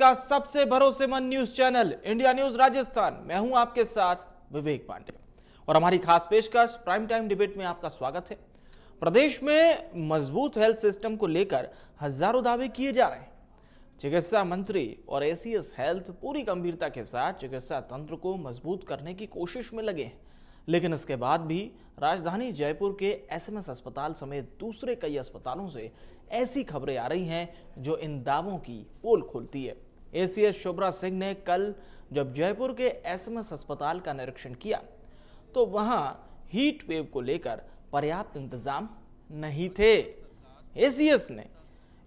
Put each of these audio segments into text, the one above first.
का सबसे भरोसेमंद news channel India news Rajasthan. मैं हूं आपके साथ विवेक पांडे और हमारी खास पेशकश प्राइम टाइम डिबेट में आपका स्वागत है। प्रदेश में मजबूत हेल्थ सिस्टम को लेकर हजारों दावे किए जा रहे हैं। चिकित्सा मंत्री और एसीएस हेल्थ पूरी गंभीरता के साथ चिकित्सा तंत्र को मजबूत करने की कोशिश में लगे हैं, लेकिन इसके बाद भी राजधानी जयपुर के एसएमएस अस्पताल समेत दूसरे कई अस्पतालों से ऐसी खबरें आ रही हैं जो इन दावों की पोल खोलती है। एसीएस शुभ्रा सिंह ने कल जब जयपुर के एसएमएस अस्पताल का निरीक्षण किया तो वहां हीट वेव को लेकर पर्याप्त इंतजाम नहीं थे। एसीएस ने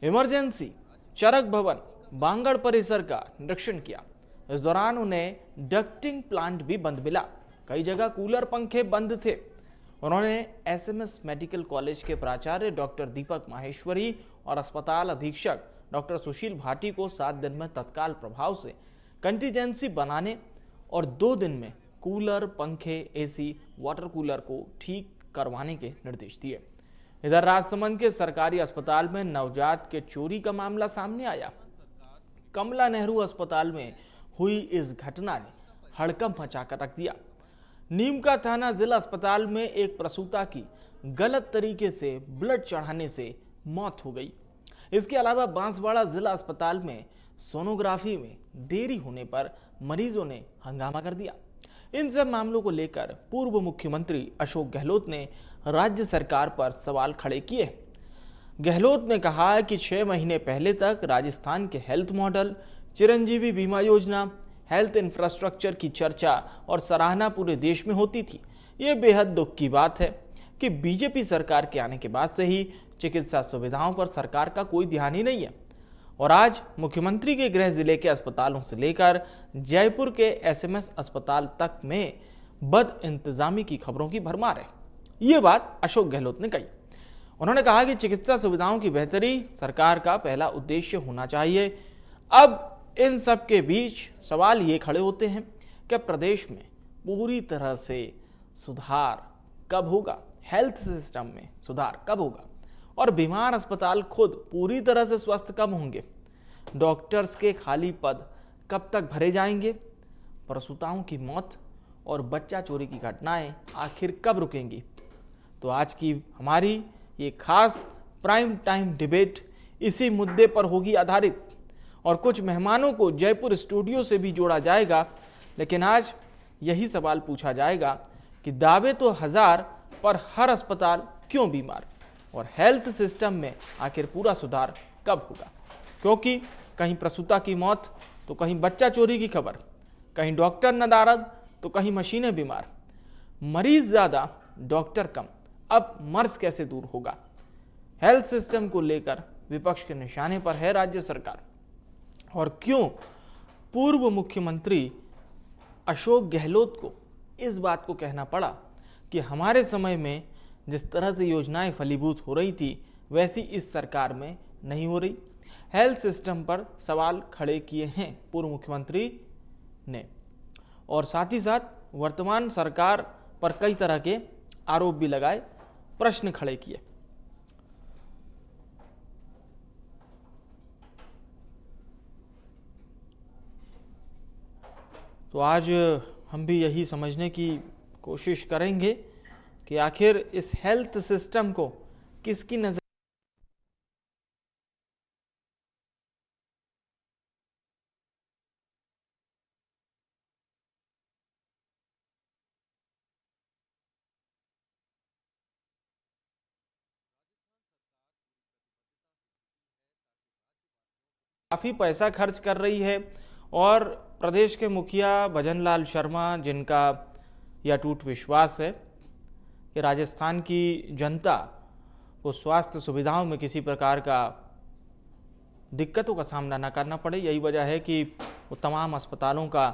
इमरजेंसी, चरक भवन, बांगड़ परिसर का निरीक्षण किया। इस दौरान उन्हें डक्टिंग प्लांट भी बंद मिला। कई जगह कूलर पंखे बंद थे। उन्होंने एसएमएस मेडिकल कॉलेज के प्राचार्य डॉक्टर दीपक माहेश्वरी और अस्पताल अधीक्षक डॉक्टर सुशील भाटी को 7 दिन में तत्काल प्रभाव से कंटीजेंसी बनाने और 2 दिन में कूलर, पंखे, एसी, वाटर कूलर को ठीक करवाने के निर्देश दिए। इधर राजसमंद के सरकारी अस्पताल में नवजात के चोरी का मामला सामने आया। कमला नेहरू अस्पताल में हुई इस घटना ने हड़कंप मचाकर रख दिया। नीम का थाना जिला अस्पताल में एक प्रसूता की गलत तरीके से ब्लड चढ़ाने से मौत हो गई। इसके अलावा बांसवाड़ा जिला अस्पताल में सोनोग्राफी में देरी होने पर मरीजों ने हंगामा कर दिया। इन सब मामलों को लेकर पूर्व मुख्यमंत्री अशोक गहलोत ने राज्य सरकार पर सवाल खड़े किए। गहलोत ने कहा कि 6 महीने पहले तक राजस्थान के हेल्थ मॉडल, चिरंजीवी बीमा योजना, हेल्थ इंफ्रास्ट्रक्चर की चर्चा और सराहना पूरे देश में होती थी। ये बेहद दुख की बात है कि बीजेपी सरकार के आने के बाद से ही चिकित्सा सुविधाओं पर सरकार का कोई ध्यान ही नहीं है और आज मुख्यमंत्री के गृह जिले के अस्पतालों से लेकर जयपुर के एसएमएस अस्पताल तक में बद इंतजामी की खबरों की भरमार है। ये बात अशोक गहलोत ने कही। उन्होंने कहा कि चिकित्सा सुविधाओं की बेहतरी सरकार का पहला उद्देश्य होना चाहिए। अब इन सब के बीच सवाल ये खड़े होते हैं कि प्रदेश में पूरी तरह से सुधार कब होगा, हेल्थ सिस्टम में सुधार कब होगा और बीमार अस्पताल खुद पूरी तरह से स्वस्थ कब होंगे, डॉक्टर्स के खाली पद कब तक भरे जाएंगे, प्रसूताओं की मौत और बच्चा चोरी की घटनाएं आखिर कब रुकेंगी। तो आज की हमारी ये खास प्राइम टाइम डिबेट इसी मुद्दे पर होगी आधारित और कुछ मेहमानों को जयपुर स्टूडियो से भी जोड़ा जाएगा। लेकिन आज यही सवाल पूछा जाएगा कि दावे तो हजार पर हर अस्पताल क्यों बीमार और हेल्थ सिस्टम में आखिर पूरा सुधार कब होगा, क्योंकि कहीं प्रसूता की मौत तो कहीं बच्चा चोरी की खबर, कहीं डॉक्टर नदारद तो कहीं मशीनें बीमार, मरीज ज्यादा डॉक्टर कम। अब मर्ज कैसे दूर होगा? हेल्थ सिस्टम को लेकर विपक्ष के निशाने पर है राज्य सरकार और क्यों पूर्व मुख्यमंत्री अशोक गहलोत को इस बात को कहना पड़ा कि हमारे समय में जिस तरह से योजनाएं फलीभूत हो रही थी वैसी इस सरकार में नहीं हो रही। हेल्थ सिस्टम पर सवाल खड़े किए हैं पूर्व मुख्यमंत्री ने और साथ ही साथ वर्तमान सरकार पर कई तरह के आरोप भी लगाए, प्रश्न खड़े किए। तो आज हम भी यही समझने की कोशिश करेंगे कि आखिर इस हेल्थ सिस्टम को किसकी नजर काफी पैसा खर्च कर रही है और प्रदेश के मुखिया भजनलाल शर्मा, जिनका यह अटूट विश्वास है कि राजस्थान की जनता को स्वास्थ्य सुविधाओं में किसी प्रकार का दिक्कतों का सामना न करना पड़े, यही वजह है कि वो तमाम अस्पतालों का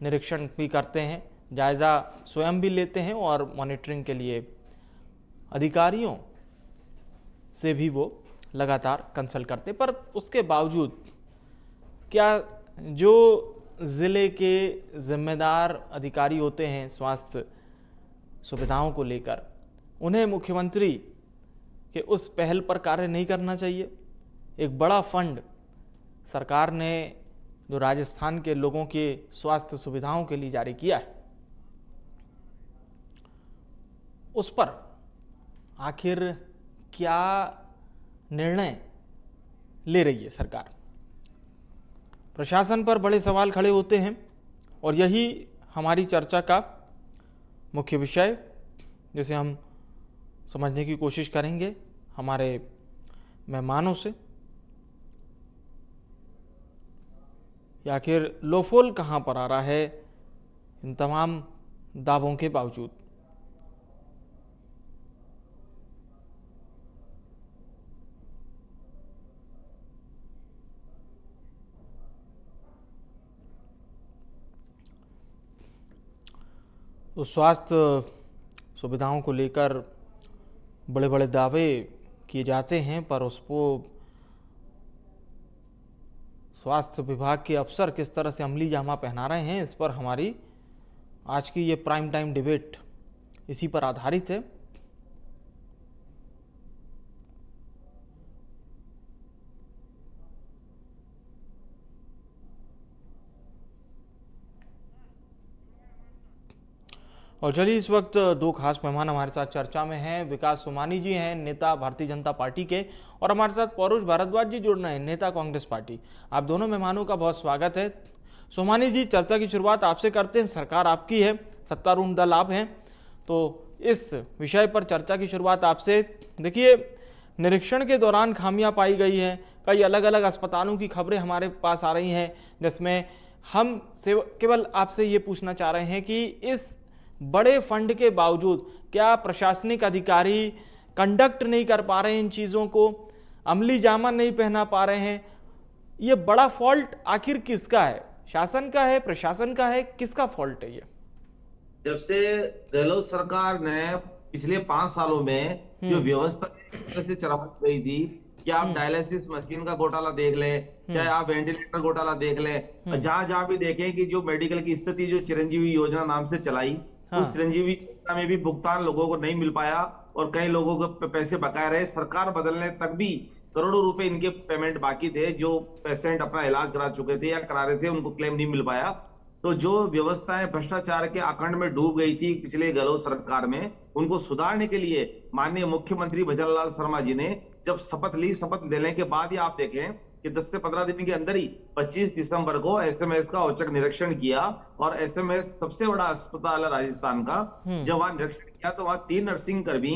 निरीक्षण भी करते हैं, जायज़ा स्वयं भी लेते हैं और मॉनिटरिंग के लिए अधिकारियों से भी वो लगातार कंसल्ट करते। पर उसके बावजूद क्या जो ज़िले के जिम्मेदार अधिकारी होते हैं स्वास्थ्य सुविधाओं को लेकर, उन्हें मुख्यमंत्री के उस पहल पर कार्य नहीं करना चाहिए? एक बड़ा फंड सरकार ने जो राजस्थान के लोगों के स्वास्थ्य सुविधाओं के लिए जारी किया है, उस पर आखिर क्या निर्णय ले रही है सरकार। प्रशासन पर बड़े सवाल खड़े होते हैं और यही हमारी चर्चा का मुख्य विषय, जिसे हम समझने की कोशिश करेंगे हमारे मेहमानों से। आखिर लोफोल कहां पर आ रहा है इन तमाम दावों के बावजूद। तो स्वास्थ्य सुविधाओं को लेकर बड़े बड़े दावे किए जाते हैं, पर उसको स्वास्थ्य विभाग के अफसर किस तरह से अमली जामा पहना रहे हैं, इस पर हमारी आज की ये प्राइम टाइम डिबेट इसी पर आधारित है। और चलिए, इस वक्त दो खास मेहमान हमारे साथ चर्चा में हैं। विकास सोमानी जी हैं, नेता भारतीय जनता पार्टी के, और हमारे साथ पौरुष भारद्वाज जी जुड़ रहे हैं, नेता कांग्रेस पार्टी। आप दोनों मेहमानों का बहुत स्वागत है। सोमानी जी, चर्चा की शुरुआत आपसे करते हैं। सरकार आपकी है, सत्तारूढ़ दल आप हैं, तो इस विषय पर चर्चा की शुरुआत आपसे। देखिए, निरीक्षण के दौरान खामियां पाई गई हैं, कई अलग अलग अस्पतालों की खबरें हमारे पास आ रही हैं, जिसमें हम केवल आपसे ये पूछना चाह रहे हैं कि इस बड़े फंड के बावजूद क्या प्रशासनिक अधिकारी कंडक्ट नहीं कर पा रहे हैं इन चीज़ों को, अमली जामा नहीं पहना पा रहे हैं? ये बड़ा फॉल्ट आखिर किसका है? शासन का है, प्रशासन का है, किसका फॉल्ट है ये? जब से गहलोत सरकार ने पिछले 5 सालों में जो व्यवस्था से चलाई गई थी, कि आप डायलिसिस मशीन का घोटाला देख लें, चाहे आप वेंटिलेटर घोटाला देख लें, जहां जहां भी देखें कि जो मेडिकल की स्थिति जो चिरंजीवी योजना नाम से चलाई, उस चिरंजीवी योजना में भी भुगतान लोगों को नहीं मिल पाया और कई लोगों को पैसे बकाया रहे। सरकार बदलने तक भी करोड़ों रुपए इनके पेमेंट बाकी थे। जो पेशेंट अपना इलाज करा चुके थे या करा रहे थे, उनको क्लेम नहीं मिल पाया। तो जो व्यवस्थाएं भ्रष्टाचार के आखंड में डूब गई थी पिछले गहलोत सरकार में, उनको सुधारने के लिए माननीय मुख्यमंत्री भजन लाल शर्मा जी ने जब शपथ ली, शपथ लेने के बाद ही आप देखें कि 10 से 15 दिन के अंदर ही 25 दिसंबर को एसएमएस का औचक निरीक्षण किया। और एसएमएस सबसे बड़ा अस्पताल है राजस्थान का, जब वहां निरीक्षण किया तो वहां 3 नर्सिंग कर्मी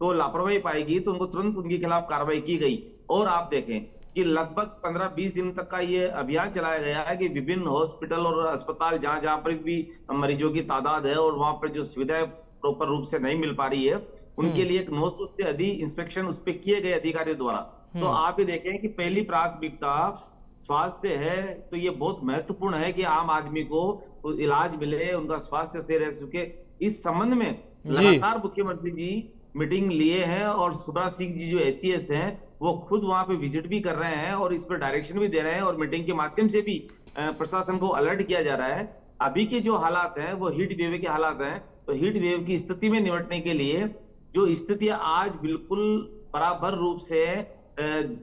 तो लापरवाही पाएगी, तो उनको तुरंत उनके खिलाफ कार्रवाई की गई। और आप देखें कि लगभग 15-20 दिन तक का ये अभियान चलाया गया है कि विभिन्न हॉस्पिटल और अस्पताल जहां जहां पर भी मरीजों की तादाद है और वहां पर जो सुविधाएं प्रॉपर रूप से नहीं मिल पा रही है, उनके लिए एक 900 से अधिक इंस्पेक्शन उस पर किए गए अधिकारियों द्वारा। तो आप ये देखें कि पहली प्राथमिकता स्वास्थ्य है, तो ये बहुत महत्वपूर्ण है कि आम आदमी को इलाज मिले, उनका स्वास्थ्य सही रह सके। इस संबंध में लगातार मुख्यमंत्री जी मीटिंग लिए हैं और सुब्रा सिंह जी जो एसीएस हैं, वो खुद वहां पे विजिट भी कर रहे हैं और इस पर डायरेक्शन भी दे रहे हैं और मीटिंग के माध्यम से भी प्रशासन को अलर्ट किया जा रहा है। अभी के जो हालात हैं वो हीट वेव के हालात हैं, तो हीट वेव की स्थिति में निपटने के लिए जो स्थितियां आज बिल्कुल बराबर रूप से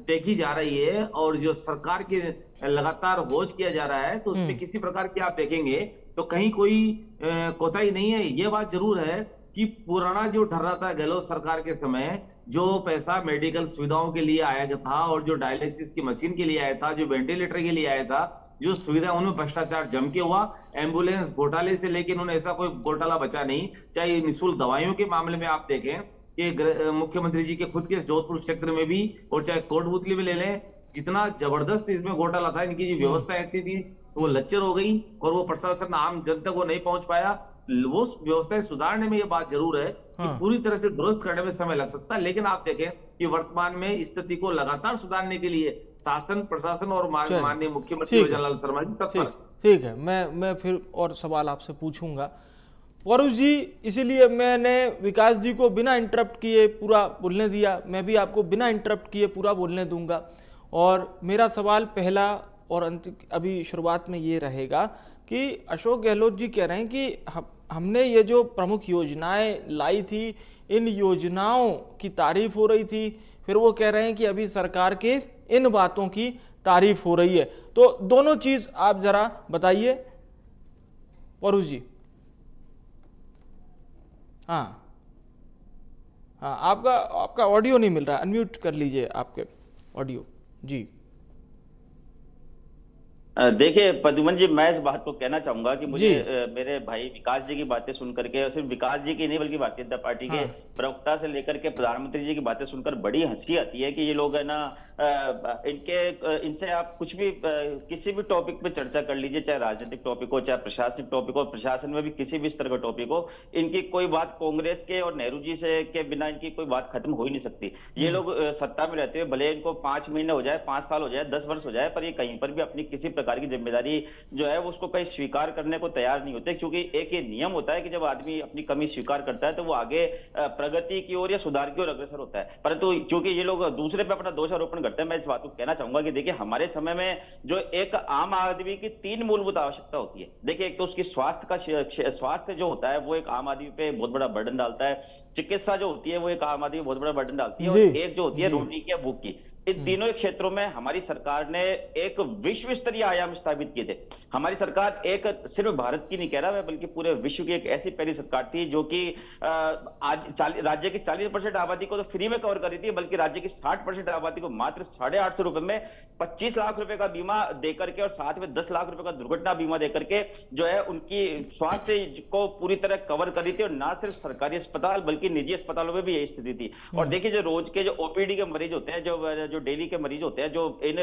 देखी जा रही है और जो सरकार के लगातार वॉच किया जा रहा है, तो उसमें किसी प्रकार की आप देखेंगे तो कहीं कोई कोताही नहीं है। ये बात जरूर है कि पुराना जो ढर रहा था गहलोत सरकार के समय, जो पैसा मेडिकल सुविधाओं के लिए आया था और जो डायलिसिस की मशीन के लिए आया था, जो वेंटिलेटर के लिए आया था, जो सुविधा उनमें भ्रष्टाचार जम के हुआ। एम्बुलेंस घोटाले से लेकिन उन्हें ऐसा कोई घोटाला बचा नहीं। चाहे निःशुल्क दवाइयों के मामले में आप देखें कि मुख्यमंत्री जी के खुद के जोधपुर क्षेत्र में भी, और चाहे कोटपुतली में ले लें, जितना जबरदस्त इसमें घोटाला था, इनकी जो व्यवस्थाएं थी वो लच्चर हो गई और वो प्रशासन आम जनता को नहीं पहुंच पाया। वो व्यवस्थाएं सुधारने में ये बात जरूर है कि पूरी तरह से दुरुस्त करने में समय लग सकता है, लेकिन आप देखें कि वर्तमान में स्थिति को लगातार सुधारने के लिए शासन, प्रशासन और माननीय मुख्यमंत्री भजन लाल शर्मा जी तत्पर। ठीक है, मैं फिर और सवाल आपसे पूछूंगा पौरुष जी, इसीलिए मैंने विकास जी को बिना इंटरप्ट किए पूरा बोलने दिया। मैं भी आपको बिना इंटरप्ट किए पूरा बोलने दूंगा। और मेरा सवाल पहला और अभी शुरुआत में ये रहेगा कि अशोक गहलोत जी कह रहे हैं कि हमने ये जो प्रमुख योजनाएं लाई थी, इन योजनाओं की तारीफ हो रही थी, फिर वो कह रहे हैं कि अभी सरकार के इन बातों की तारीफ हो रही है। तो दोनों चीज आप जरा बताइए परुष जी। हाँ हाँ, आपका आपका ऑडियो नहीं मिल रहा, अनम्यूट कर लीजिए आपके ऑडियो जी। देखिए प्रद्युमन जी, मैं इस बात को कहना चाहूंगा कि मुझे जी। मेरे भाई विकास जी की बातें सुन करके, और सिर्फ विकास जी की नहीं बल्कि भारतीय जनता पार्टी के हाँ। प्रवक्ता से लेकर के प्रधानमंत्री जी की बातें सुनकर बड़ी हंसी आती है कि ये लोग है ना, इनसे आप कुछ भी किसी भी टॉपिक पे चर्चा कर लीजिए, चाहे राजनीतिक टॉपिक हो, चाहे प्रशासनिक टॉपिक हो, प्रशासन में भी किसी भी स्तर का टॉपिक हो, इनकी कोई बात कांग्रेस के और नेहरू जी से के बिना इनकी कोई बात खत्म हो ही नहीं सकती। ये लोग सत्ता में रहते हुए भले इनको 5 महीने हो जाए, 5 साल हो जाए, 10 वर्ष हो जाए, पर ये कहीं पर भी अपनी किसी प्रकार की जिम्मेदारी जो है उसको कहीं स्वीकार करने को तैयार नहीं होते, क्योंकि एक ये नियम होता है कि जब आदमी अपनी कमी स्वीकार करता है तो वो आगे प्रगति की ओर या सुधार की ओर अग्रसर होता है। परंतु क्योंकि ये लोग दूसरे पे अपना दोषारोपण करते हैं, मैं इस बात को कहना चाहूंगा कि देखिए हमारे समय में जो एक आम आदमी की 3 मूलभूत आवश्यकता होती है। देखिए, एक तो उसकी स्वास्थ्य जो होता है वो एक आम आदमी पे बहुत बड़ा बर्डन डालता है, चिकित्सा जो होती है वो एक आम आदमी पे बहुत बड़ा बर्डन डालती है, और एक जो होती है रोटी की या भूख की। इन तीनों क्षेत्रों में हमारी सरकार ने एक विश्व स्तरीय आयाम स्थापित किए थे। हमारी सरकार एक सिर्फ भारत की नहीं कह रहा मैं, बल्कि पूरे विश्व की एक ऐसी पहली सरकार थी जो कि आज राज्य की 40% आबादी को तो फ्री में कवर कर रही थी, बल्कि राज्य की 60% आबादी को मात्र 850 रुपए में 25 लाख रुपए का बीमा देकर के, और साथ में 10 लाख रुपए का दुर्घटना बीमा देकर के जो है उनकी स्वास्थ्य को पूरी तरह कवर कर रही थी। और ना सिर्फ सरकारी अस्पताल बल्कि निजी अस्पतालों में भी यही स्थिति थी। और देखिए, जो रोज के जो ओपीडी के मरीज होते हैं, जो डेली के मरीज होते हैं, जो इन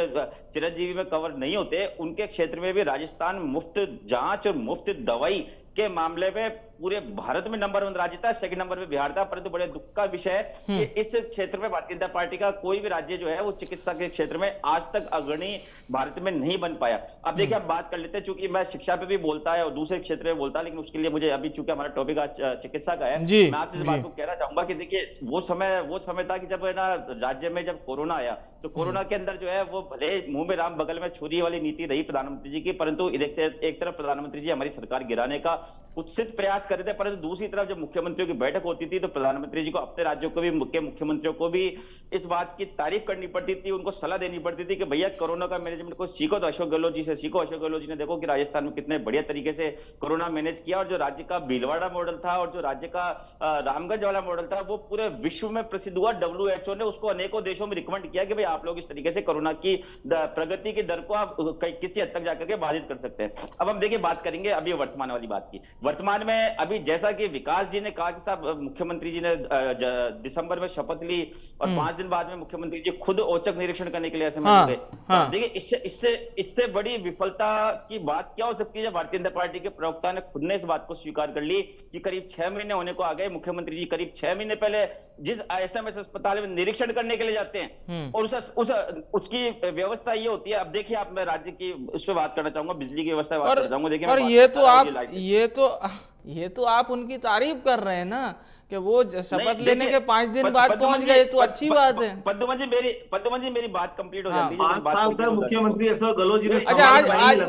चिरंजीवी में कवर नहीं होते, उनके क्षेत्र में भी राजस्थान मुफ्त जांच और मुफ्त दवाई के मामले में पूरे भारत में नंबर 1 राज्य था, सेकंड नंबर पे बिहार था। परंतु बड़े दुख का विषय है कि इस क्षेत्र में भारतीय जनता पार्टी का कोई भी राज्य जो है वो चिकित्सा के क्षेत्र में आज तक अग्रणी भारत में नहीं बन पाया। अब देखिए, आप बात कर लेते हैं, चूंकि मैं शिक्षा पे भी बोलता है और दूसरे क्षेत्र में बोलता है, लेकिन उसके लिए मुझे अभी चूंकि हमारा टॉपिक आज चिकित्सा का है, मैं आपसे इस बात को कहना चाहूंगा कि देखिए वो समय था कि जब है ना राज्य में जब कोरोना आया, तो कोरोना के अंदर जो है वो भले मुंह में राम बगल में छुरी वाली नीति रही प्रधानमंत्री जी की, परंतु एक तरफ प्रधानमंत्री जी हमारी सरकार गिराने का कुत्सित प्रयास कर रहे थे, परंतु दूसरी तरफ जब मुख्यमंत्रियों की बैठक होती थी तो प्रधानमंत्री जी को अपने राज्यों को भी, मुख्यमंत्रियों को भी इस बात की तारीफ करनी पड़ती थी, उनको सलाह देनी पड़ती थी कि भैया कोरोना का मैनेजमेंट को सीखो, तो अशोक गहलोत जी से सीखो। अशोक गहलोत जी ने देखो कि राजस्थान में कितने बढ़िया तरीके से कोरोना मैनेज किया, और जो राज्य का भीलवाड़ा मॉडल था और जो राज्य का रामगंज वाला मॉडल था वो पूरे विश्व में प्रसिद्ध हुआ। WHO ने उसको अनेकों देशों में रिकमेंड किया कि भाई आप लोग इस तरीके से कोरोना की प्रगति की दर को आप किसी हद तक जाकर के बाधित कर सकते हैं। अब हम देखिए बात करेंगे अभी वर्तमान वाली बात की। वर्तमान में अभी जैसा कि विकास जी ने कहा कि साहब मुख्यमंत्री जी ने दिसंबर में शपथ ली और 5 दिन बाद में मुख्यमंत्री जी खुद औचक निरीक्षण करने के लिए ऐसे में गए। देखिए, इससे बड़ी विफलता की बात क्या हो सकती है जब भारतीय जनता पार्टी के प्रवक्ता ने खुद ने इस बात को स्वीकार कर ली कि करीब 6 महीने होने को आ गए, मुख्यमंत्री जी करीब 6 महीने पहले जिस ISMS अस्पताल में निरीक्षण करने के लिए जाते हैं और उसकी व्यवस्था ये होती है। अब देखिए, आप मैं राज्य की उस पर बात करना चाहूंगा, बिजली की व्यवस्था बात करना चाहूंगा। देखिए, और ये तो आप उनकी तारीफ कर रहे हैं ना कि वो शपथ लेने के 5 दिन बाद पहुंच गए, तो अच्छी बात है। पद्मन जी मेरी बात कंप्लीट हो जाती है। 5 साल तक मुख्यमंत्री अशोक गहलोत जी ने अच्छा, आज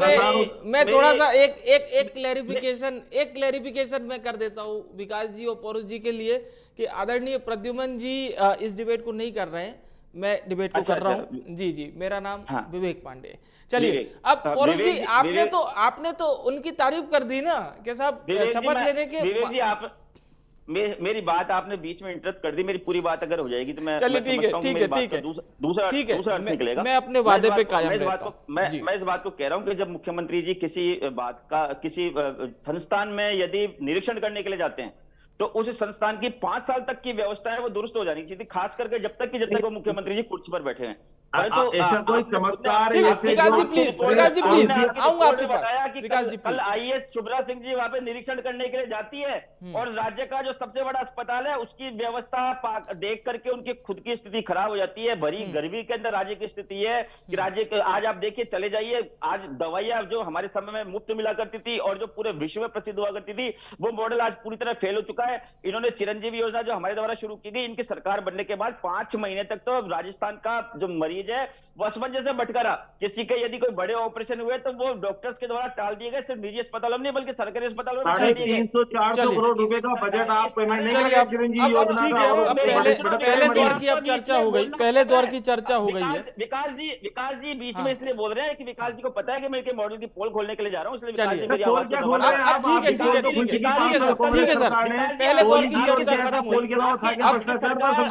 मैं थोड़ा सा एक क्लेरिफिकेशन मैं कर देता हूँ विकास जी और पौरुष जी के लिए कि आदरणीय प्रद्युमन जी इस डिबेट को नहीं कर रहे हैं, मैं डिबेट को कर रहा हूँ। जी, मेरा नाम विवेक पांडे। चलिए, अब पौरुष जी आपने तो उनकी तारीफ कर दी ना कि साहब शपथ लेने के। विवेक जी, आप मेरी बात आपने बीच में इंटरप्ट कर दी। मेरी पूरी बात अगर हो जाएगी तो मैं दूसरा अर्थ निकलेगा। मैं अपने वादे पे कायम रहता हूं। मैं इस बात को कह रहा हूं कि जब मुख्यमंत्री जी किसी संस्थान में यदि निरीक्षण करने के लिए जाते हैं तो उस संस्थान की 5 साल तक की व्यवस्था है वो दुरुस्त हो जानी चाहिए, खास करके जब तक वो मुख्यमंत्री जी कुर्सी पर बैठे हैं। ऐसा कोई चमत्कार विकास जी प्लीज आऊंगा आपके पास। विकास जी कल IAS शुभ्रा सिंह जी वहां पे निरीक्षण करने के लिए जाती है और राज्य का जो सबसे बड़ा अस्पताल है उसकी व्यवस्था देख करके उनकी खुद की स्थिति खराब हो जाती है। भरी गर्मी के अंदर राज्य की स्थिति है कि राज्य के आज आप देखिए, चले जाइए, आज दवाइयां जो हमारे समय में मुफ्त मिला करती थी और जो पूरे विश्व में प्रसिद्ध हुआ करती थी वो मॉडल आज पूरी तरह फेल हो चुका है। इन्होंने चिरंजीवी योजना जो हमारे द्वारा शुरू की गई, इनकी सरकार बनने के बाद 5 महीने तक तो राजस्थान का जो मरीज है असमंजस से बटकारा। किसी के यदि कोई बड़े ऑपरेशन हुए तो वो डॉक्टर्स के द्वारा टाल दिए गए, सिर्फ निजी अस्पतालों में नहीं बल्कि सरकारी अस्पतालों में भी टाल दिए गए। 300-400 करोड़ रुपए का बजट आप पेमेंट नहीं चलिए करेंगे चिरंजीवी अब योजना ठीक का, है, और अब उसके पहले बजट पहले बड़े दौर की अब चर्चा हो गई, पहले दौर की चर्चा हो गई है। विकास जी बोल रहे हैं कि विकास जी को पता है कि मैं इनके मॉडल की पोल खोलने के लिए जा रहा हूँ, इसलिए विकास चलिए। जी मेरी पोल आवाज क्या को खोल दबा रहे हैं रहे हैं। आप? ठीक है, ठीक है, ठीक है, ठीक है सर, ठीक है सर, पहले दौर की चर्चा खत्म हुई,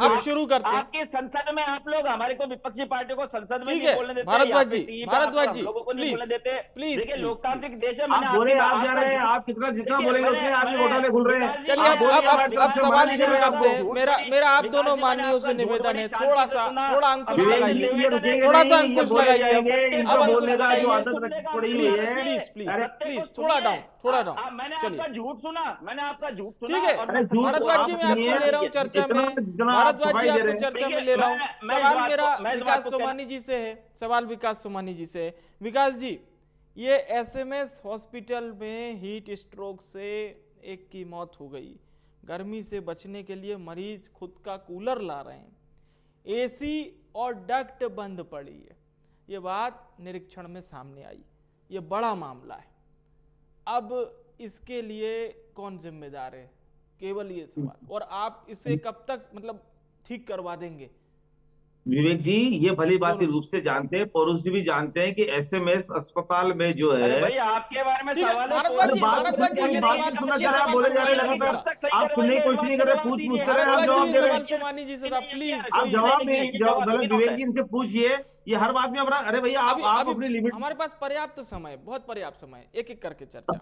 अब शुरू करते हैं। आपकी संसद में आप लोग हमारे को विपक्षी पार्टियों को संसद में ठीक नहीं है, बोलने देते, भारद्वाज जी, यहाँ पे टीवी पे भारद्वाज आप जी, लोगों को नहीं प्लीज, बोलने देते। प्लीज, देखिए प्लीज, लोकतांत्रिक देश है। आप बोले आप जा रहे हैं, आप जितना बोलेंगे उतने आपके घोटाले खुल रहे हैं। चलिए अब सवाल शुरू करते हैं। मेरा आप दोनों माननीयों से निवेदन है, थोड़ा अंकुश लगाइए, थोड़ा सा अंकुश लगाइए, अब अंकुश लगाइए, प्लीज थोड़ा डाउन। मैंने चलिए आपका झूठ सुना, मैंने आपका झूठ सुना। ठीक है, और मैं भारद्वाज जी मैं आपको ले रहा हूँ चर्चा में, भारद्वाज जी आपको चर्चा में ले रहा हूँ। सवाल मेरा विकास सोमानी जी से है, सवाल विकास सोमानी जी से है। विकास जी, ये एसएमएस हॉस्पिटल में हीट स्ट्रोक से एक की मौत हो गई, गर्मी से बचने के लिए मरीज खुद का कूलर ला रहे हैं, एसी और डक्ट बंद पड़ी है, ये बात निरीक्षण में सामने आई, ये बड़ा मामला है। अब इसके लिए कौन जिम्मेदार है, केवल ये सवाल, और आप इसे कब तक मतलब ठीक करवा देंगे? विवेक जी ये भली भांति रूप से जानते हैं, पौरुष जी भी जानते हैं कि एसएमएस अस्पताल में जो अरे है, भाई आपके बारे में ठीक है, सवाल है। भारद्वाज जी, भारद्वाज जी, ये बात सवाल सुना ये कर आप सवाल बोले जा रहे सोमानी जी से लगातार, था। आप सुनने की कोशिश नहीं कर रहे, पूछ कर रहे हैं, आप भारद्वाज जवाब जी, दे ये रहे सवाल हैं। सोमानी जी से था, प्लीज आप जवाब नहीं, गलत विवेक जी इनसे पूछिए, ये हर बात में अपना, अरे भैया आप अपनी लिमिट। हमारे पास पर्याप्त समय, बहुत पर्याप्त समय, एक एक करके चर्चा।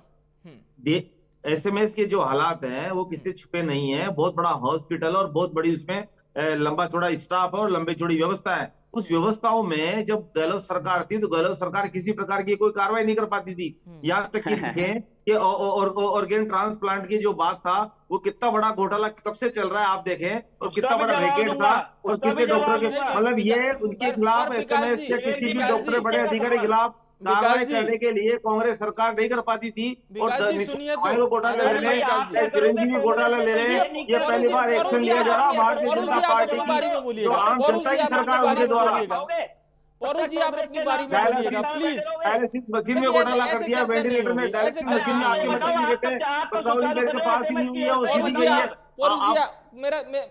एसएमएस के जो हालात हैं वो किसी छुपे नहीं है, बहुत बड़ा हॉस्पिटल और बहुत बड़ी उसमें लंबा चौड़ा स्टाफ है और लंबी चौड़ी व्यवस्था है। उस व्यवस्थाओं में जब गहलोत सरकार थी तो गहलोत सरकार किसी प्रकार की कोई कार्रवाई नहीं कर पाती थी। यहाँ तक कि देखें कि ऑर्गेन ट्रांसप्लांट की जो बात था वो कितना बड़ा घोटाला कब से चल रहा है आप देखें, और कितना बड़ा रैकेट था, और कितने डॉक्टर के, मतलब ये उनके खिलाफ एसएमएस के किसी भी डॉक्टर बड़े अधिकारी के खिलाफ कार्रवाई करने के लिए कांग्रेस सरकार नहीं कर पाती थी। और दवाइयों घोटाला ले लें, चिरंजीवी घोटाला ले लें, ये पहली बार एक्शन लिया जा रहा भारतीय जनता पार्टी की, जो आम जनता की सरकार उनके द्वारा। पौरुष जी आप अपनी बारी में बोलिएगा प्लीज। डायलिसिस मशीन में घोटाला कर दिया, वेंटिलेटर में, डायलिसिस मशीन में आपकी मशीन देते हैं, के पास ही नहीं हुई है, उसकी गई है। पौरुष जी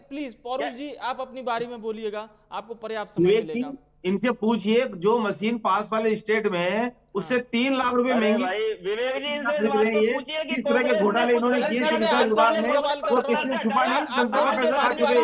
प्लीज, पौरुष जी आप अपनी बारी में बोलिएगा, आपको पर्याप्त समय मिलेगा। इनसे पूछिए जो मशीन पास वाले स्टेट में है उससे 3 लाख रुपए महंगी। विवेक जी इनसे किस तरह के घोटाले इन्होंने किए चिकित्सा विभाग में, वो किसने छुपा नहीं, जनता का पैसा खा चुके,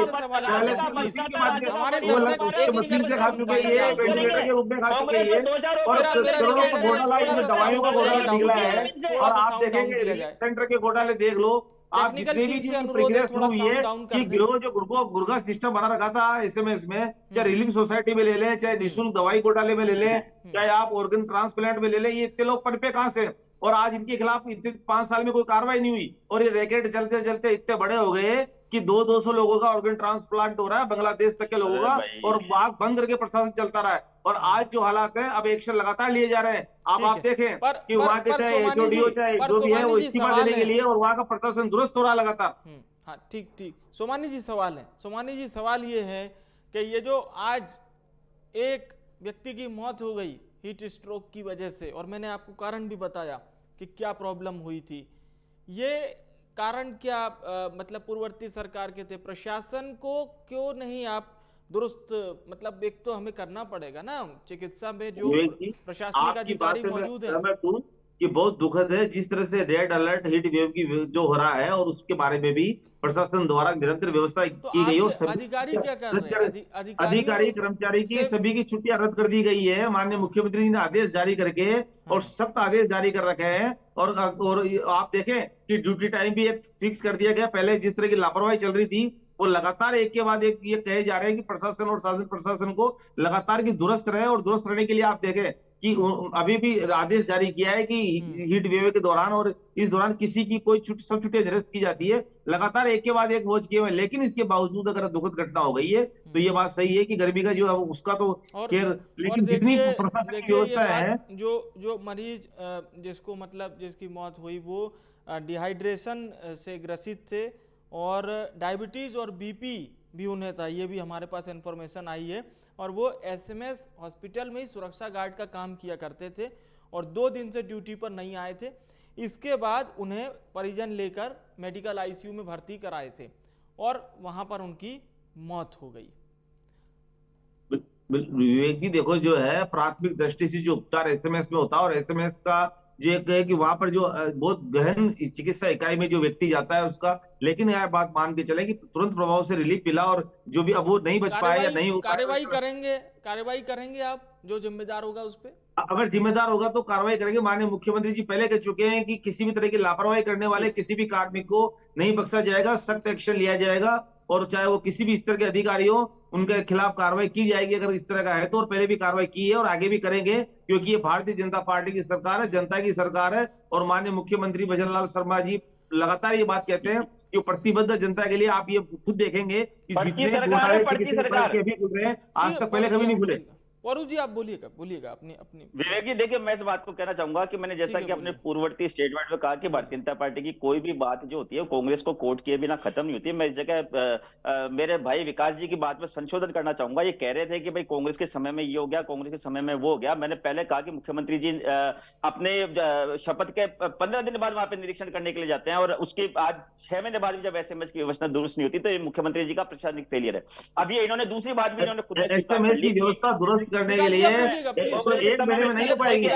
मशीन से खा चुके, ये वेंटिलेटर के रूप में खा चुके ये, और करोड़ों का घोटाला इसमें दवाइयों का घोटाला निकला है। और आप देखेंगे सेंटर के घोटाले देख लो, आप जितने भी प्रोग्रेस हुई है कि गिरोह जो गुर्गा सिस्टम बना रखा था एसएमएस में, चाहे रिलीफ सोसाइटी में ले लें, चाहे निःशुल्क दवाई घोटाले में ले लें, चाहे आप ऑर्गन ट्रांसप्लांट में ले लें, ये इतने लोग पनपे कहां से, और आज इनके खिलाफ इतने 5 साल में कोई कार्रवाई नहीं हुई, और ये रैकेट चलते चलते इतने बड़े हो गए कि 200 लोगों का ऑर्गन ट्रांसप्लांट हो रहा है, बांग्लादेश तक के लोगों का, और बाग बंद करके प्रशासन चलता रहा है। और आज जो हालात है, अब एक्शन लगातार लिए जा रहे हैं। आप देखें कि वहां के चाहे एचओडी चाहे जो भी है वो इस्तीफा देने के लिए, और वहां का प्रशासन दुरुस्त हो रहा लगातार। हाँ ठीक। सोमानी जी सवाल है, सोमानी जी सवाल ये है कि ये जो आज एक व्यक्ति की मौत हो गई हीट स्ट्रोक की वजह से, और मैंने आपको कारण भी बताया कि क्या प्रॉब्लम हुई थी, ये कारण क्या मतलब पूर्ववर्ती सरकार के थे, प्रशासन को क्यों नहीं आप दुरुस्त, मतलब एक तो हमें करना पड़ेगा ना चिकित्सा में जो प्रशासनिक अधिकारी मौजूद है, कि बहुत दुखद है जिस तरह से रेड अलर्ट हीट वेव की जो हो रहा है, और उसके बारे में भी प्रशासन द्वारा निरंतर व्यवस्था की गई, और अधिकारी क्या कर रहे हैं, अधिकारी कर्मचारी की सभी की छुट्टियां रद्द कर दी गई है, माननीय मुख्यमंत्री ने आदेश जारी करके, और सख्त आदेश जारी कर रखे हैं। और आप देखें कि ड्यूटी टाइम भी एक फिक्स कर दिया गया। पहले जिस तरह की लापरवाही चल रही थी, वो लगातार एक के बाद एक ये कहे जा रहे हैं कि प्रशासन और शासन प्रशासन को लगातार की दुरुस्त रहे, और दुरुस्त रहने के लिए आप देखें कि अभी भी आदेश जारी किया है कि हीट वेव के दौरान और इस दौरान किसी की कोई सब छुट्टियां निरस्त की जाती है, लगातार एक के बाद एक मौज किए हुए। लेकिन इसके बावजूद अगर दुखद घटना हो गई है तो ये बात सही है कि गर्मी का जो है उसका तो खैर, लेकिन जितनी व्यवस्था है, जो मरीज जिसको मतलब जिसकी मौत हुई वो डिहाइड्रेशन से ग्रसित थे, और डायबिटीज और बीपी भी उन्हें था, ये भी हमारे पास इंफॉर्मेशन आई है। और वो एसएमएस हॉस्पिटल में ही सुरक्षा गार्ड का काम किया करते थे और 2 दिन से ड्यूटी पर नहीं आए थे। इसके बाद उन्हें परिजन लेकर मेडिकल आईसीयू में भर्ती कराए थे और वहां पर उनकी मौत हो गई। विवेक जी देखो, जो है प्राथमिक दृष्टि से जो उपचार एसएमएस में होता है, और एसएमएस का जो एक है कि वहां पर जो बहुत गहन चिकित्सा इकाई में जो व्यक्ति जाता है उसका, लेकिन यह बात मान के चले कि तुरंत प्रभाव से रिलीफ मिला, और जो भी अब वो नहीं बच पाया या नहीं हो पाया, कार्रवाई करेंगे आप, जो जिम्मेदार होगा उस पर? अगर जिम्मेदार होगा तो कार्रवाई करेंगे। माननीय मुख्यमंत्री जी पहले कह चुके हैं कि किसी भी तरह की लापरवाही करने वाले किसी भी कार्मिक को नहीं बख्शा जाएगा, सख्त एक्शन लिया जाएगा, और चाहे वो किसी भी स्तर के अधिकारी हो उनके खिलाफ कार्रवाई की जाएगी अगर इस तरह का है तो। और पहले भी कार्रवाई की है और आगे भी करेंगे, क्योंकि ये भारतीय जनता पार्टी की सरकार है, जनता की सरकार है, और माननीय मुख्यमंत्री भजनलाल शर्मा जी लगातार ये बात कहते हैं कि प्रतिबद्ध जनता के लिए। आप ये खुद देखेंगे कि जितने घोटाले के भी गुजरे हैं आज तक पहले कभी नहीं भूले। वरुण जी आप बोलिएगा अपनी। विवेक जी देखिए, मैं इस बात को कहना चाहूंगा कि मैंने जैसा कि अपने पूर्ववर्ती स्टेटमेंट में कहा कि भारतीय जनता पार्टी की कोई भी बात जो होती है कांग्रेस को कोर्ट किए बिना खत्म नहीं होती है। मैं इस जगह मेरे भाई विकास जी की बात में संशोधन करना चाहूंगा। ये कह रहे थे कि भाई कांग्रेस के समय में ये हो गया, कांग्रेस के समय में वो हो गया। मैंने पहले कहा कि मुख्यमंत्री जी अपने शपथ के 15 दिन बाद वहां पर निरीक्षण करने के लिए जाते हैं, और उसके आज 6 महीने बाद भी जब एसएमएस की व्यवस्था दुरुस्त नहीं होती तो ये मुख्यमंत्री जी का प्रशासनिक फेलियर है। अब ये इन्होंने दूसरी बात भी इन्होंने खुद एसएमएस की व्यवस्था दुरुस्त करने के लिए एक महीने में नहीं हो पाएगी।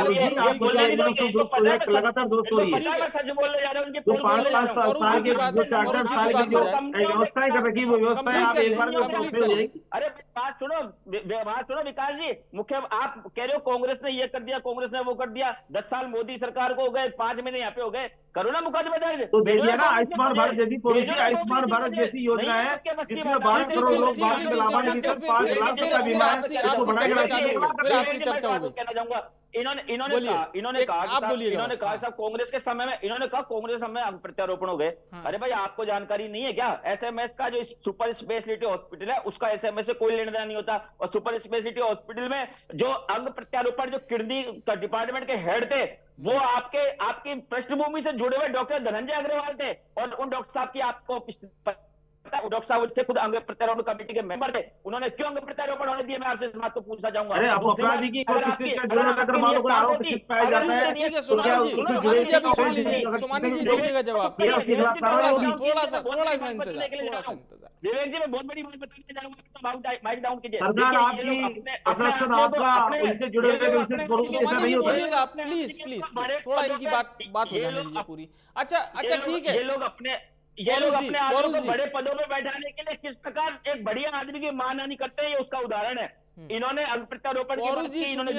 लगातार दोस्त हो रही है, सच बोलने जा रहे हैं उनके जो 5-5 साल के जो 4-4 साल की जो व्यवस्थाएं कर रखी, वो व्यवस्थाएं आप एक बार में हो जाएगी। अरे बात सुनो विकास जी, मुख्य आप कह रहे हो कांग्रेस ने ये कर दिया, कांग्रेस ने वो कर दिया। 10 साल मोदी सरकार को हो गए, 5 महीने यहाँ पे हो गए, करो ना मुकदमा दर्ज। तो देखिए ना, आयुष्मान भारत जैसी आयुष्मान भारत जैसी योजना है जिसमें 12 करोड़ लोग लाभान्वित, 5 लाख का बीमा है, इसको बढ़ाकर कहना चाहूंगा इन्होंने कहा साहब कांग्रेस के समय में, इन्होंने कहा कांग्रेस समय अंग प्रत्यारोपण हो गए। अरे भाई आपको जानकारी नहीं है क्या? एसएमएस का जो सुपर स्पेशलिटी हॉस्पिटल है उसका एसएमएस से कोई लेना देना नहीं होता, और सुपर स्पेशलिटी हॉस्पिटल में जो अंग प्रत्यारोपण जो किडनी का डिपार्टमेंट के हेड थे वो आपकी पृष्ठभूमि से जुड़े हुए डॉक्टर धनंजय अग्रवाल थे, और उन डॉक्टर साहब की आपको डॉक्टर साहब थे खुद अंग प्रत्यारोपण कमेटी के मेंबर थे। उन्होंने क्यों अंग प्रत्यारोपण होने दिया, मैं आपसे इस बात को पूछना चाहूंगा। अरे आप अपराधी की आरोप पाया जाता है, ठीक है सोमानी जी दीजिएगा जवाब, थोड़ा सा इंतजार। विवेक जी मैं बहुत बड़ी बात बताने जा रहा हूँ, माइक डाउन कीजिए। सरकार आपकी प्रशासन आपका उनसे जुड़े हुए बोलिएगा प्लीज थोड़ा इनकी बात हो जाने दीजिए पूरी। अच्छा ठीक है, ये लोग अपने आदमी को बड़े पदों पे बैठाने के लिए किस प्रकार एक बढ़िया आदमी की मानहानि करते हैं, ये उसका उदाहरण है। इन्होंने अंग प्रत्यारोपण की बात की, इन्होंने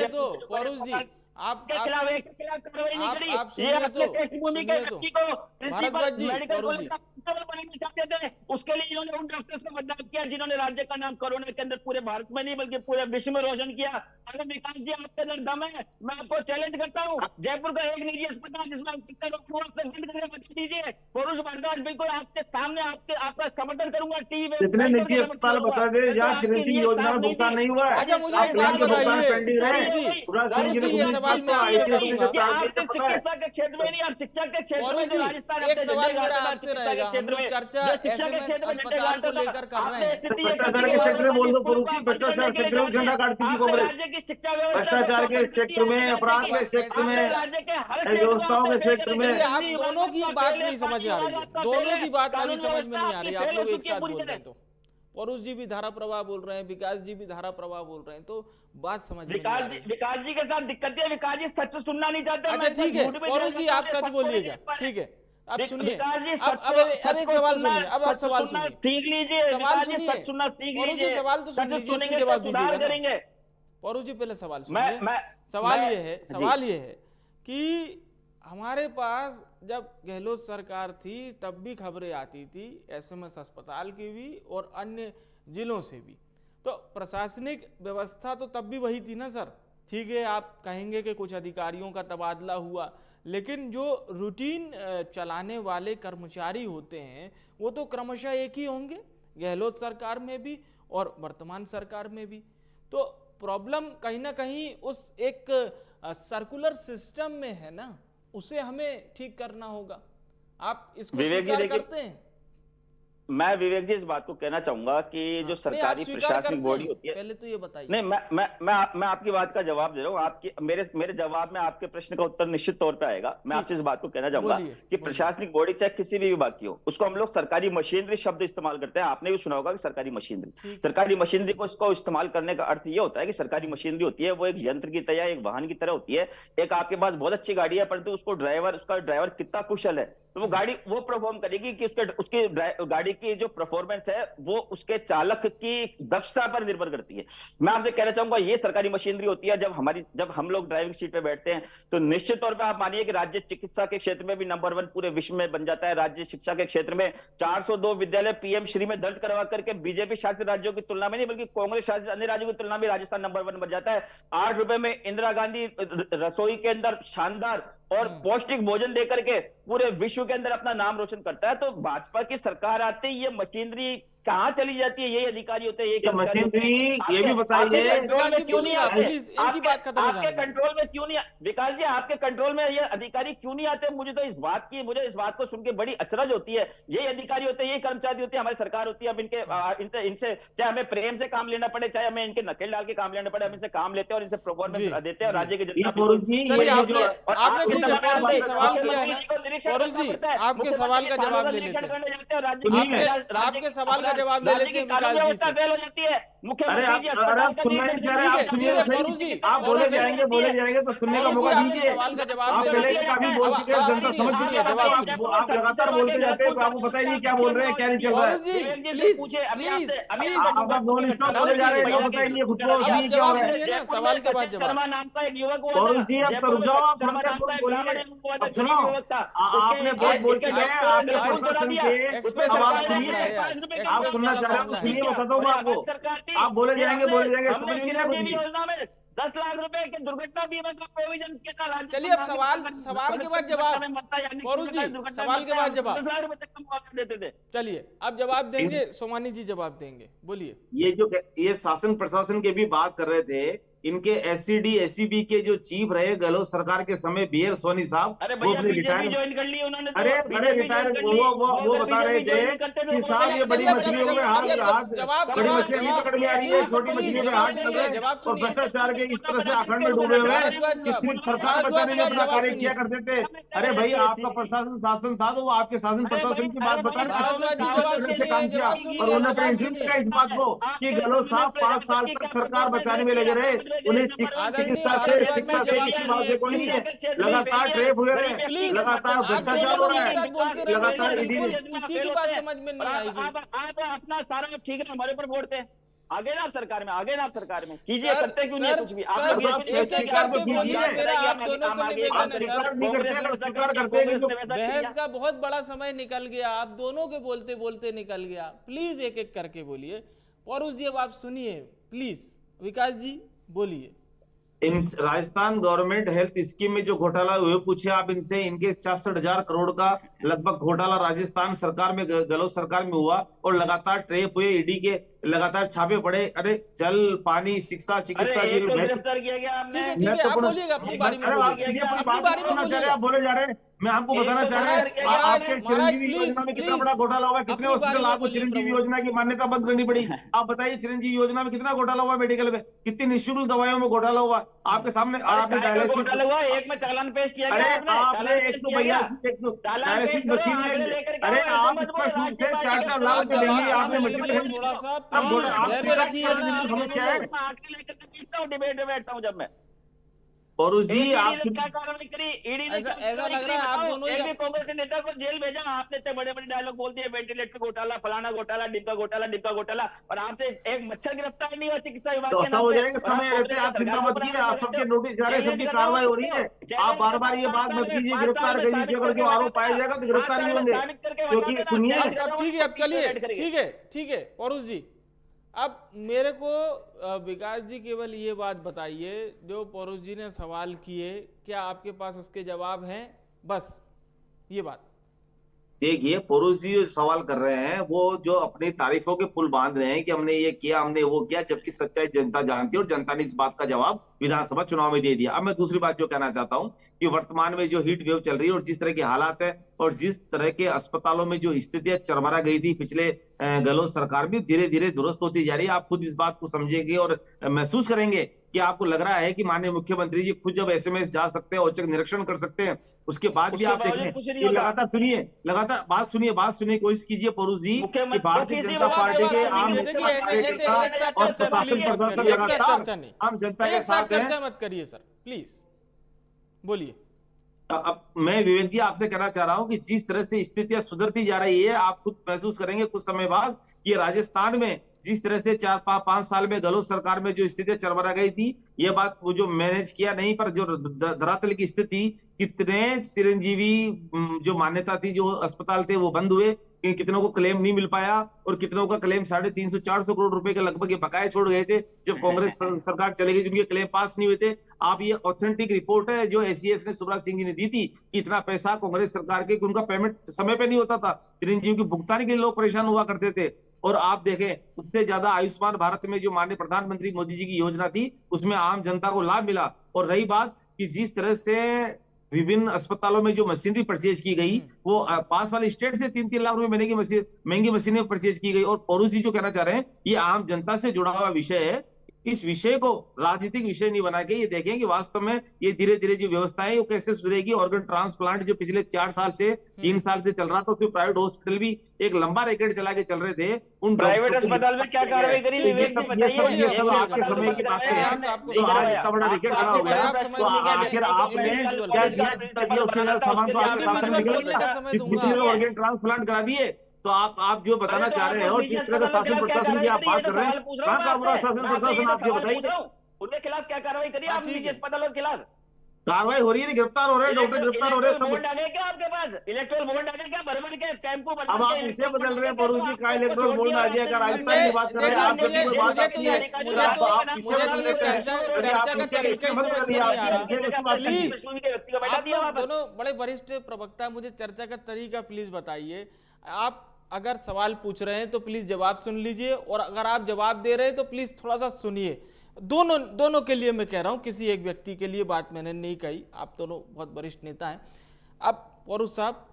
आपके खिलाफ कार्रवाई नहीं करी। ये अपने पृष्ठभूमि के व्यक्ति को प्रिंसिपल मेडिकल कॉलेज का प्रिंसिपल बनाना चाहते थे, उसके लिए इन्होंने उन डॉक्टर्स को बदनाम किया जिन्होंने राज्य का नाम कोरोना के अंदर पूरे भारत में नहीं बल्कि पूरे विश्व में रोशन किया। अगर विकास जी आपके अंदर दम है, मैं आपको चैलेंज करता हूँ, जयपुर का एक निजी अस्पताल जिसमें बता दीजिए। पुरुष भारद्वाज बिल्कुल आपके सामने आपका समर्थन करूंगा टीवी में। कितने निजी अस्पताल बता दे जहाँ चिरंजीवी योजना में भुगतान नहीं हुआ है। अच्छा मुझे एक बात बताइए, चिकित्सा के क्षेत्र में नहीं, आप शिक्षा के क्षेत्र में राजस्थान एक सवाल मेरा आपसे रहेगा, हम लोग चर्चा एसएमएस अस्पताल को लेकर कर रहे हैं। भ्रष्टाचार के क्षेत्र में बोल दो, भ्रष्टाचार क्षेत्र में झंडा काटती थी कांग्रेस। राज्य की शिक्षा भ्रष्टाचार के क्षेत्र में, अपराध के क्षेत्र में, व्यवस्थाओं के क्षेत्र में, आप दोनों की बात नहीं समझ आ रही है, दोनों की बात अभी समझ में नहीं आ रही, आप लोग एक साथ बोल रहे हैं। तो परुष जी भी धारा प्रवाह बोल रहे हैं, विकास जी भी धारा प्रवाह बोल रहे हैं, तो बात समझ में नहीं आ रही। विकास जी के साथ दिक्कत है, विकास जी सच सुनना नहीं चाहते। अच्छा ठीक है परुष जी आप सच बोलिएगा, ठीक है अब सुनिए, अब एक सवाल सुनिए, अब आप सवाल सुनिए, सीख लीजिए, सवाल सुनिए, सुनना सीख लीजिए, सवाल तो सुन लीजिए, फिर जवाब दीजिएगा। परुष जी पहले सवाल सुनिए। सवाल ये है कि हमारे पास जब गहलोत सरकार थी तब भी खबरें आती थी एसएमएस अस्पताल की भी और अन्य जिलों से भी, तो प्रशासनिक व्यवस्था तो तब भी वही थी ना सर। ठीक है आप कहेंगे कि कुछ अधिकारियों का तबादला हुआ, लेकिन जो रूटीन चलाने वाले कर्मचारी होते हैं वो तो क्रमशः एक ही होंगे, गहलोत सरकार में भी और वर्तमान सरकार में भी। तो प्रॉब्लम कहीं ना कहीं उस एक सर्कुलर सिस्टम में है ना, उसे हमें ठीक करना होगा। आप इसको स्वीकार करते हैं? मैं विवेक जी इस बात को कहना चाहूंगा कि जो सरकारी प्रशासनिक बॉडी होती है, पहले तो ये बताइए। नहीं, मैं आपकी बात का जवाब दे रहा हूँ। आपकी मेरे जवाब में आपके प्रश्न का उत्तर निश्चित तौर पे आएगा। मैं आपसे इस बात को कहना चाहूंगा कि प्रशासनिक बॉडी चाहे किसी भी विभाग की हो, उसको हम लोग सरकारी मशीनरी शब्द इस्तेमाल करते हैं। आपने भी सुना होगा कि सरकारी मशीनरी को इसको इस्तेमाल करने का अर्थ ये होता है कि सरकारी मशीनरी होती है वो एक यंत्र की तरह, एक वाहन की तरह होती है। एक आपके पास बहुत अच्छी गाड़ी है, परंतु उसका ड्राइवर कितना कुशल है, तो वो गाड़ी वो परफॉर्म करेगी कि उसकी गाड़ी की जो परफॉर्मेंस है वो उसके चालक की दक्षता पर निर्भर करती है। मैं आपसे कहना चाहूंगा ये सरकारी मशीनरी होती है। जब हम लोग ड्राइविंग सीट पे बैठते हैं तो निश्चित तौर पे आप मानिए कि राज्य चिकित्सा के क्षेत्र में भी नंबर 1 पूरे विश्व में बन जाता है। राज्य शिक्षा के क्षेत्र में 402 विद्यालय पीएम श्री में दर्ज करवा करके बीजेपी शासित राज्यों की तुलना में नहीं बल्कि कांग्रेस शासित अन्य राज्यों की तुलना में राजस्थान नंबर 1 बन जाता है। 8 रुपए में इंदिरा गांधी रसोई के अंदर शानदार और पौष्टिक भोजन देकर के पूरे विश्व के अंदर अपना नाम रोशन करता है। तो भाजपा की सरकार आते ही ये मशीनरी कहां चली जाती है? यही अधिकारी होते हैं, ये मशीनरी। ये भी बताइए कंट्रोल में क्यों नहीं आते? आपके कंट्रोल में क्यों नहीं? विकास जी आपके कंट्रोल में ये अधिकारी क्यों नहीं आते? मुझे इस बात को सुन के बड़ी अचरज होती है। यही अधिकारी होते हैं, यही कर्मचारी होते हैं, हमारी सरकार होती है। अब इनसे चाहे हमें प्रेम से काम लेना पड़े, चाहे हमें इनके नकेल डाल के काम लेना पड़े, हम इनसे काम लेते हैं और इनसे परफॉर्मेंस देते हैं और राज्य के आपके सवाल का जवाब ले लेते हैं। आपके सवाल का जवाब ले लेते हैं फेल हो जाती है। आप बोले जाएंगे तो सुनने का मौका दीजिए। सवाल का जवाब आप जनता समझ लीजिए। आप लगातार बोलते जाते हैं तो आपको पता ही नहीं क्या बोल रहे हैं, क्या नहीं चल रहा है। आप नॉन स्टॉप बोले जा रहे हैं, पता ही नहीं खुद को क्या हो रहा है। सवाल के बाद जवाब। नाम का एक युवक वरुण जी अब रुक जाओ, आप बोलिए। अब सुनो, आपने बहुत बोल के गए, आपने आप सुनना चाह रहे हो, सुनिए बताता हूँ मैं आपको। आप बोले जाएंगे समझ लीजिए। योजना में 10 लाख रुपए के दुर्घटना बीमा का प्रोविजन किया। चलिए अब सवाल के बाद जवाब। वरुण जी सवाल के बाद जवाब। 10 लाख रुपए तक कम देते थे। चलिए अब जवाब देंगे, सोमानी जी जवाब देंगे, बोलिए। ये शासन प्रशासन के भी बात कर रहे थे। इनके एससीडी एससीबी के जो चीफ रहे गहलोत सरकार के समय बीएल सोनी साहब, वो अपने रिटायर ज्वाइन कर ली उन्होंने। रिटायर वो बता रहे थे कि साहब ये बड़ी मछलियों में हाथ बड़ी मछली नहीं पकड़ में आ रही है, छोटी मछलियों में हाथ चल रहे हैं और भ्रष्टाचार के इस तरह से अखंड में डूबे हुए हैं कि सिर्फ सरकार बचाने में अपना कार्य किया करते थे। अरे भाई आपका प्रशासन शासन था तो वो आपके शासन प्रशासन की बात बता रहे काम किया और उन्होंने इस बात को कि गहलोत साहब 5 साल तक सरकार बचाने में लगे रहे। उन्हें चिकित्सा से किसी बात से कोई नहीं है। लगातार ट्रेप हुए हैं, लगातार भ्रष्टाचार हो रहा है, लगातार किसी की बात समझ में नहीं आएगी। आप अपना सारा ठीक है हमारे ऊपर वोट दें, आगे ना आप सरकार में, आगे ना आप सरकार में कीजिए, करते क्यों नहीं कुछ भी? आप बहस का बहुत बड़ा समय निकल गया, आप दोनों के बोलते बोलते निकल गया। प्लीज एक एक करके बोलिए। पौरुष जी अब आप सुनिए प्लीज। विकास जी बोलिए। इन राजस्थान गवर्नमेंट हेल्थ स्कीम में जो घोटाला हुए पूछे आप इनसे। इनके 66,000 करोड़ का लगभग घोटाला राजस्थान सरकार में गहलोत सरकार में हुआ और लगातार ट्रेप हुए। ईडी के लगातार छापे पड़े। अरे जल पानी शिक्षा चिकित्सा गिरफ्तार किया गया हमने। आप बोलिएगा अपनी बारी में, आप बोले जा रहे हैं। मैं आपको बताना चाह रहा हूँ आपके चिरंजीवी योजना में कितना बड़ा घोटाला हुआ, कितने हॉस्पिटल आपको चिरंजीवी योजना की मान्यता बंद करनी पड़ी। आप बताइए चिरंजीवी योजना में कितना घोटाला हुआ, मेडिकल में कितनी निःशुल्क दवाइयों में घोटाला हुआ आपके सामने। आपने घोटाला हुआ, एक में चालान पेश किया गया। आपने 182 मशीन में, अरे आप स्पष्ट रूप से 4-4 लाख रुपए देंगे आपने मशीन में। थोड़ा सा समस्या है। डिबेट में बैठता हूँ जब मैं। पौरुष जी आप क्या कार्रवाई करी? ईडी ने ऐसा लग रहा है आप दोनों एक कांग्रेस के नेता को जेल भेजा। आपने इतने बड़े बड़े डायलॉग बोल दिए, वेंटिलेटर घोटाला, फलाना घोटाला, डिब्बा घोटाला, और आपसे एक मच्छर गिरफ्तार नहीं हुआ चिकित्सा विभाग के नाम पे। आप चिंता मत कीजिए, आप सबके नोटिस जा रहे हैं, सबकी कार्रवाई हो रही है। आप बार बार ये बात मत कीजिए गिरफ्तार कर दीजिए, अगर जो आरोप पाया जाएगा तो गिरफ्तार नहीं होंगे। क्योंकि सुनिए ठीक है, अब चलिए ठीक है पौरुष जी। अब मेरे को विकास जी केवल ये बात बताइए, जो पौरुष जी ने सवाल किए क्या आपके पास उसके जवाब हैं? बस ये बात। देखिए, पड़ोस जी जो सवाल कर रहे हैं वो जो अपनी तारीफों के पुल बांध रहे हैं कि हमने ये किया, हमने वो किया, जबकि सच्चाई जनता जानती है और जनता ने इस बात का जवाब विधानसभा चुनाव में दे दिया। अब मैं दूसरी बात जो कहना चाहता हूं कि वर्तमान में जो हीट वेव चल रही है और जिस तरह के हालात है और जिस तरह के अस्पतालों में जो स्थितियां चरमरा गई थी पिछले गहलोत सरकार में, धीरे धीरे दुरुस्त होती जा रही है। आप खुद इस बात को समझेंगे और महसूस करेंगे कि आपको लग रहा है कि माननीय मुख्यमंत्री जी खुद जब एसएमएस जा सकते हैं, औचक निरीक्षण कर सकते हैं, उसके बाद भी उसके आप बावजूद देखें कुछ नहीं कि होता। लगातार सुनिए, लगातार बात सुनिए, कोशिश कीजिए परूज जी कि मुख्यमंत्री भारतीय कीजिए, जनता वो पार्टी आप के सुन आम लीजिए। देखिए कार्यकर्ता एक साथ और चर्चा प्रशासन प्लीज मत प्रशासन करिए, एक साथ लगातार चर्चा नहीं, आम जनता के एक साथ साथ है। चर्चा मत करिए सर प्लीज, बोलिए। अब मैं विवेक जी आपसे कहना चाह रहा हूं कि जिस तरह से स्थितियां सुधरती जा रही है, आप खुद महसूस करेंगे कुछ समय बाद कि राजस्थान में जिस तरह से 4-5 साल में गहलोत सरकार में जो स्थितियां चरमरा गई थी, ये बात वो जो मैनेज किया नहीं, पर जो धरातल की स्थिति, कितने चिरंजीवी जो मान्यता थी, जो अस्पताल थे वो बंद हुए, कि कितनों को क्लेम नहीं मिल पाया और कितनों का क्लेम 350-400 करोड़ रुपए के लगभग ये बकाये छोड़ गए थे जब कांग्रेस सरकार चले गई, जिनके क्लेम पास नहीं हुए थे। आप ये ऑथेंटिक रिपोर्ट है जो एसीएस ने शिवराज सिंह जी ने दी थी कि इतना पैसा कांग्रेस सरकार के, उनका पेमेंट समय पे नहीं होता था, चिरंजीवी की भुगतान के लिए लोग परेशान हुआ करते थे। और आप देखें, उससे ज्यादा आयुष्मान भारत में जो माननीय प्रधानमंत्री मोदी जी की योजना थी, उसमें आम जनता को लाभ मिला। और रही बात कि जिस तरह से विभिन्न अस्पतालों में जो मशीनरी परचेज की गई, वो पास वाले स्टेट से 3-3 लाख रुपए महीने की मशीन, महंगी मशीनें परचेज की गई। और पौरुष जी जो कहना चाह रहे हैं, ये आम जनता से जुड़ा हुआ विषय है। इस विषय को राजनीतिक विषय नहीं बना के ये देखें कि वास्तव में ये धीरे धीरे जो व्यवस्था है वो कैसे सुधरेगी। ऑर्गन ट्रांसप्लांट जो पिछले 4 साल से 3 साल से चल रहा था, उसमें प्राइवेट हॉस्पिटल भी एक लंबा रैकेट चला के चल रहे थे, उन प्राइवेट डॉक्टरों को अस्पताल में क्या कार्रवाई करी विवेक जी बताइए। ये सब आपके समय की बातें हैं जो आज इतना बड़ा रैकेट खड़ा हो गया। तो आखिर आपने क्या दिया, जितना दिया उसके अंदर सामान तो आपके शासन में निकलेगा। ऑर्गन ट्रांसप्लांट करा दिए, तो आप जो बताना चाह रहे हैं और जिस तरह का शासन प्रशासन की आप बात कर रहे हैं, कहाँ का बुरा शासन प्रशासन आप ये बताइए। उनके खिलाफ क्या कार्रवाई करी आप निजी अस्पतालों के खिलाफ? कार्रवाई हो रही है, गिरफ्तार हो रहे हैं, डॉक्टर गिरफ्तार हो रहे हैं। बॉन्ड आ गए क्या आपके पास? इलेक्ट्रोल बॉन्ड आ गए क्या? भर भर के टेम्पो भर अब आप इसे बदल रहे हैं परूष जी, का इलेक्ट्रोल बॉन्ड आ गया, अगर राजस्थान की बात कर रहे हैं आप, जब कोई बात आती है तो आप पीछे बदल लेते हैं। चर्चा का तरीका ही समझ में नहीं आ रहा। प्लीज आप प्लीज लोग दोनों बड़े वरिष्ठ प्रवक्ता, मुझे चर्चा का तरीका प्लीज बताइए। आप अगर सवाल पूछ रहे हैं तो प्लीज जवाब सुन लीजिए, और अगर आप जवाब दे रहे हैं तो प्लीज थोड़ा सा सुनिए। दोनों के लिए मैं कह रहा हूं, किसी एक व्यक्ति के लिए बात मैंने नहीं कही। आप दोनों बहुत वरिष्ठ नेता हैं। अब पौरुष साहब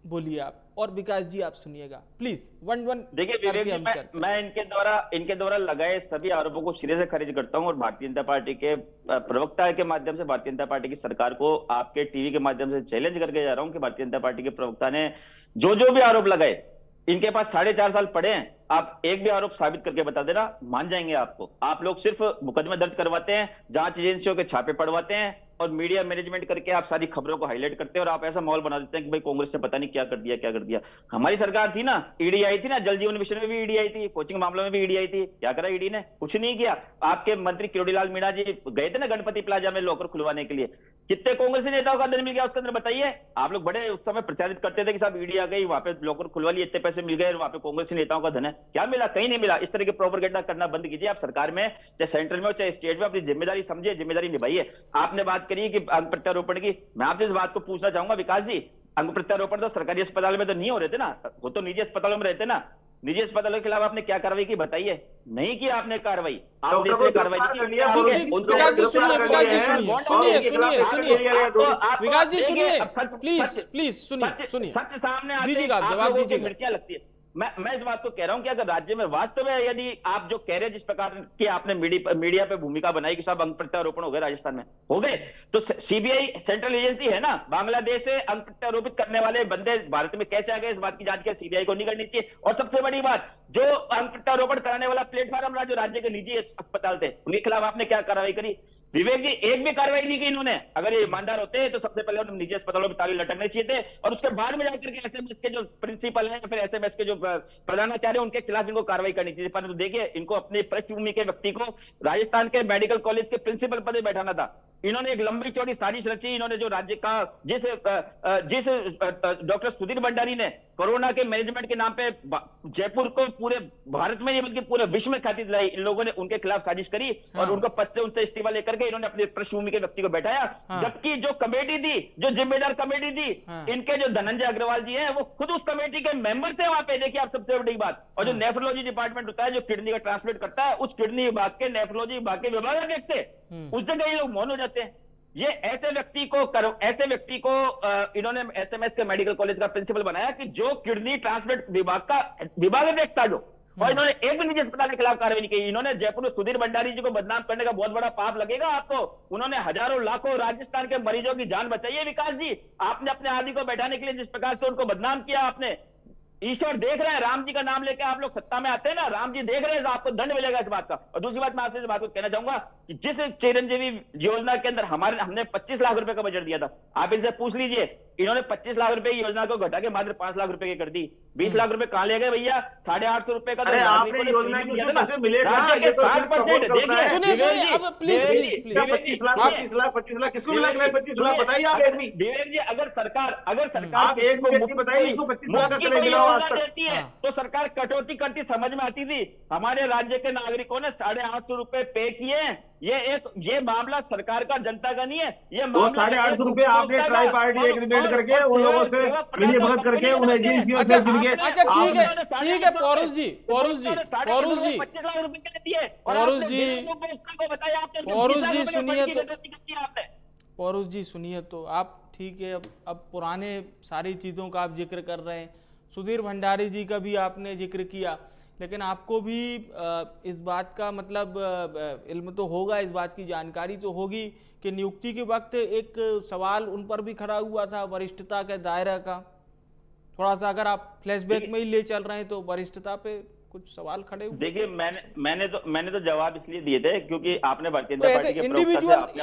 बोलिए आप, और विकास जी आप सुनिएगा प्लीज। वन देखिए विवेक जी, मैं इनके द्वारा लगाए सभी आरोपों को सिरे से खारिज करता हूं और भारतीय जनता पार्टी के प्रवक्ता के माध्यम से भारतीय जनता पार्टी की सरकार को आपके टीवी के माध्यम से चैलेंज करके जा रहा हूं कि भारतीय जनता पार्टी के प्रवक्ता ने जो भी आरोप लगाए, इनके पास 4.5 साल पड़े हैं, आप एक भी आरोप साबित करके बता देना, मान जाएंगे आपको। आप लोग सिर्फ मुकदमे दर्ज करवाते हैं, जांच एजेंसियों के छापे पड़वाते हैं और मीडिया मैनेजमेंट करके आप सारी खबरों को हाईलाइट करते हैं और आप ऐसा माहौल बना देते हैं कि भाई कांग्रेस ने पता नहीं क्या कर दिया। हमारी सरकार थी ना, ईडी आई थी ना, जल जीवन मिशन में भी ईडी आई थी, कोचिंग मामलों में भी ईडी आई थी। क्या करा ईडी ने? कुछ नहीं किया। आपके मंत्री किरोड़ीलाल मीणा जी गए थे ना गणपति प्लाजा में लॉकर खुलवाने के लिए, कितने कांग्रेसी नेताओं का धन मिल गया उसके अंदर बताइए। आप लोग बड़े उस समय प्रचारित करते थे कि साहब ईडी आ गई, वहां पे लॉकर खुलवा लिए, इतने पैसे मिल गए, वहां पे कांग्रेसी नेताओं का धन है। क्या मिला? कहीं नहीं मिला। इस तरह के प्रोपेगेंडा करना बंद कीजिए। आप सरकार में चाहे सेंट्रल में हो चाहे स्टेट में अपनी जिम्मेदारी समझिए, जिम्मेदारी निभाइए। आपने बात करी कि अंग प्रत्यारोपण की, मैं आपसे इस बात को पूछना चाहूंगा विकास जी, अंग प्रत्यारोपण तो सरकारी अस्पताल में तो नहीं हो रहे थे ना, वो तो निजी अस्पतालों में रहते ना। निजी अस्पतालों के खिलाफ आपने क्या कार्रवाई की बताइए? नहीं की आपने कार्रवाई। आपने इसलिए कार्रवाई नहीं की। विकास जी सुनिए प्लीज सुनिए। सच सामने आते दीजिएगा, जवाब दीजिएगा। मिर्चियां लगती है। मैं इस बात को कह रहा हूं कि अगर राज्य में वास्तव में यदि आप जो कह रहे हैं जिस प्रकार की आपने मीडिया पे भूमिका बनाई कि सब अंग प्रत्यारोपण हो गए राजस्थान में, हो गए, तो सीबीआई सेंट्रल एजेंसी है ना, बांग्लादेश से अंग प्रत्यारोपित करने वाले बंदे भारत में कैसे आ गए, इस बात की जांच सीबीआई को नहीं करनी चाहिए। और सबसे बड़ी बात, जो अंग प्रत्यारोपण कराने वाला प्लेटफॉर्म रहा, जो राज्य के निजी अस्पताल थे, उनके खिलाफ आपने क्या कार्रवाई करी? विवेक जी, एक भी कार्रवाई नहीं की इन्होंने। अगर ये ईमानदार होते तो सबसे पहले उन्हें निजी अस्पतालों में ताले लटकने चाहिए थे और उसके बाद में जाकर के एसएमएस के जो प्रिंसिपल है, फिर एसएमएस के जो प्रधानाचार्य, उनके खिलाफ इनको कार्रवाई करनी चाहिए। परंतु देखिए, इनको अपनी पृष्ठभूमि के व्यक्ति को राजस्थान के मेडिकल कॉलेज के प्रिंसिपल पद पर बैठाना था, इन्होंने एक लंबी चौड़ी साजिश रची। इन्होंने जो राज्य का जिस डॉक्टर सुधीर भंडारी ने कोरोना के मैनेजमेंट के नाम पे जयपुर को पूरे भारत में नहीं बल्कि पूरे विश्व में ख्याति दिलाई, इन लोगों ने उनके खिलाफ साजिश करी और उनको पद से उनसे इस्तीफा लेकर के इन्होंने अपने पृष्ठभूमि के व्यक्ति को बैठाया। जबकि जो कमेटी थी, जो जिम्मेदार कमेटी थी, इनके जो धनंजय अग्रवाल जी हैं, वो खुद उस कमेटी के मेंबर थे वहां पे। देखिए आप सबसे बड़ी बात, और जो नेफ्रोलॉजी डिपार्टमेंट होता है, जो किडनी का ट्रांसप्लांट करता है, उस किडनी विभाग के नेफ्रोलॉजी विभाग के विभागाध्यक्ष थे, उस जगह ये लोग मौन हो जाते हैं। ये ऐसे व्यक्ति को इन्होंने एसएमएस के मेडिकल कॉलेज का प्रिंसिपल बनाया कि जो किडनी ट्रांसप्लांट विभाग का विभागाध्यक्ष था जो, और इन्होंने एक भी निजी अस्पताल के खिलाफ कार्रवाई नहीं की। इन्होंने जयपुर में सुधीर भंडारी जी को बदनाम करने का बहुत बड़ा पाप लगेगा आपको। उन्होंने हजारों लाखों राजस्थान के मरीजों की जान बचाई है। विकास जी, आपने अपने आदमी को बैठाने के लिए जिस प्रकार से उनको बदनाम किया, आपने ईश्वर देख रहे हैं। राम जी का नाम लेके आप लोग सत्ता में आते हैं ना, राम जी देख रहे हैं, तो आपको दंड मिलेगा इस बात का। और दूसरी बात, मैं आपसे इस बात को कहना चाहूंगा कि जिस चिरंजीवी योजना के अंदर हमने 25 लाख रुपए का बजट दिया था, आप इनसे पूछ लीजिए, इन्होंने 25 लाख रुपए की योजना को घटा के मात्र 5 लाख रुपए की कर दी। 20 लाख रुपए कहां ले गए भैया? 850 रुपए का अरे आपने योजना की पैसे मिले ना, ये तो 60%। देखिए सुनिए अब प्लीज 25 लाख किसको मिला? 25 लाख बताइए आप एक भी। विवेक जी, अगर सरकार आप एक भी बताइए, 125 लाख का चले मिला आज तक देती है तो सरकार कटौती करती समझ में आती थी। हमारे राज्य के नागरिकों ने 850 रुपए पे किए। ये मामला सरकार का, जनता का नहीं है। ये मामला 850 रुपए आपने ट्राई पार्टी एग्रीमेंट करके उन लोगों से मिली भगत करके उन एजेंसियों से जिनके अच्छा ठीक है पौरुष जी 25 लाख रुपए के दिए। पौरुष जी सुनिए तो, पौरुष जी सुनिए तो, आप ठीक है अब पुराने सारी चीज़ों का आप जिक्र कर रहे हैं, सुधीर भंडारी जी का भी आपने जिक्र किया, लेकिन आपको भी इस बात का मतलब इल्म तो होगा, इस बात की जानकारी तो होगी कि नियुक्ति के वक्त एक सवाल उन पर भी खड़ा हुआ था वरिष्ठता के दायरा का। थोड़ा सा अगर आप फ्लैशबैक में ही ले चल रहे हैं तो वरिष्ठता पे कुछ सवाल खड़े हुए। देखिए मैंने तो जवाब इसलिए दिए थे क्योंकि आपने भारतीय तो जनता पार्टी के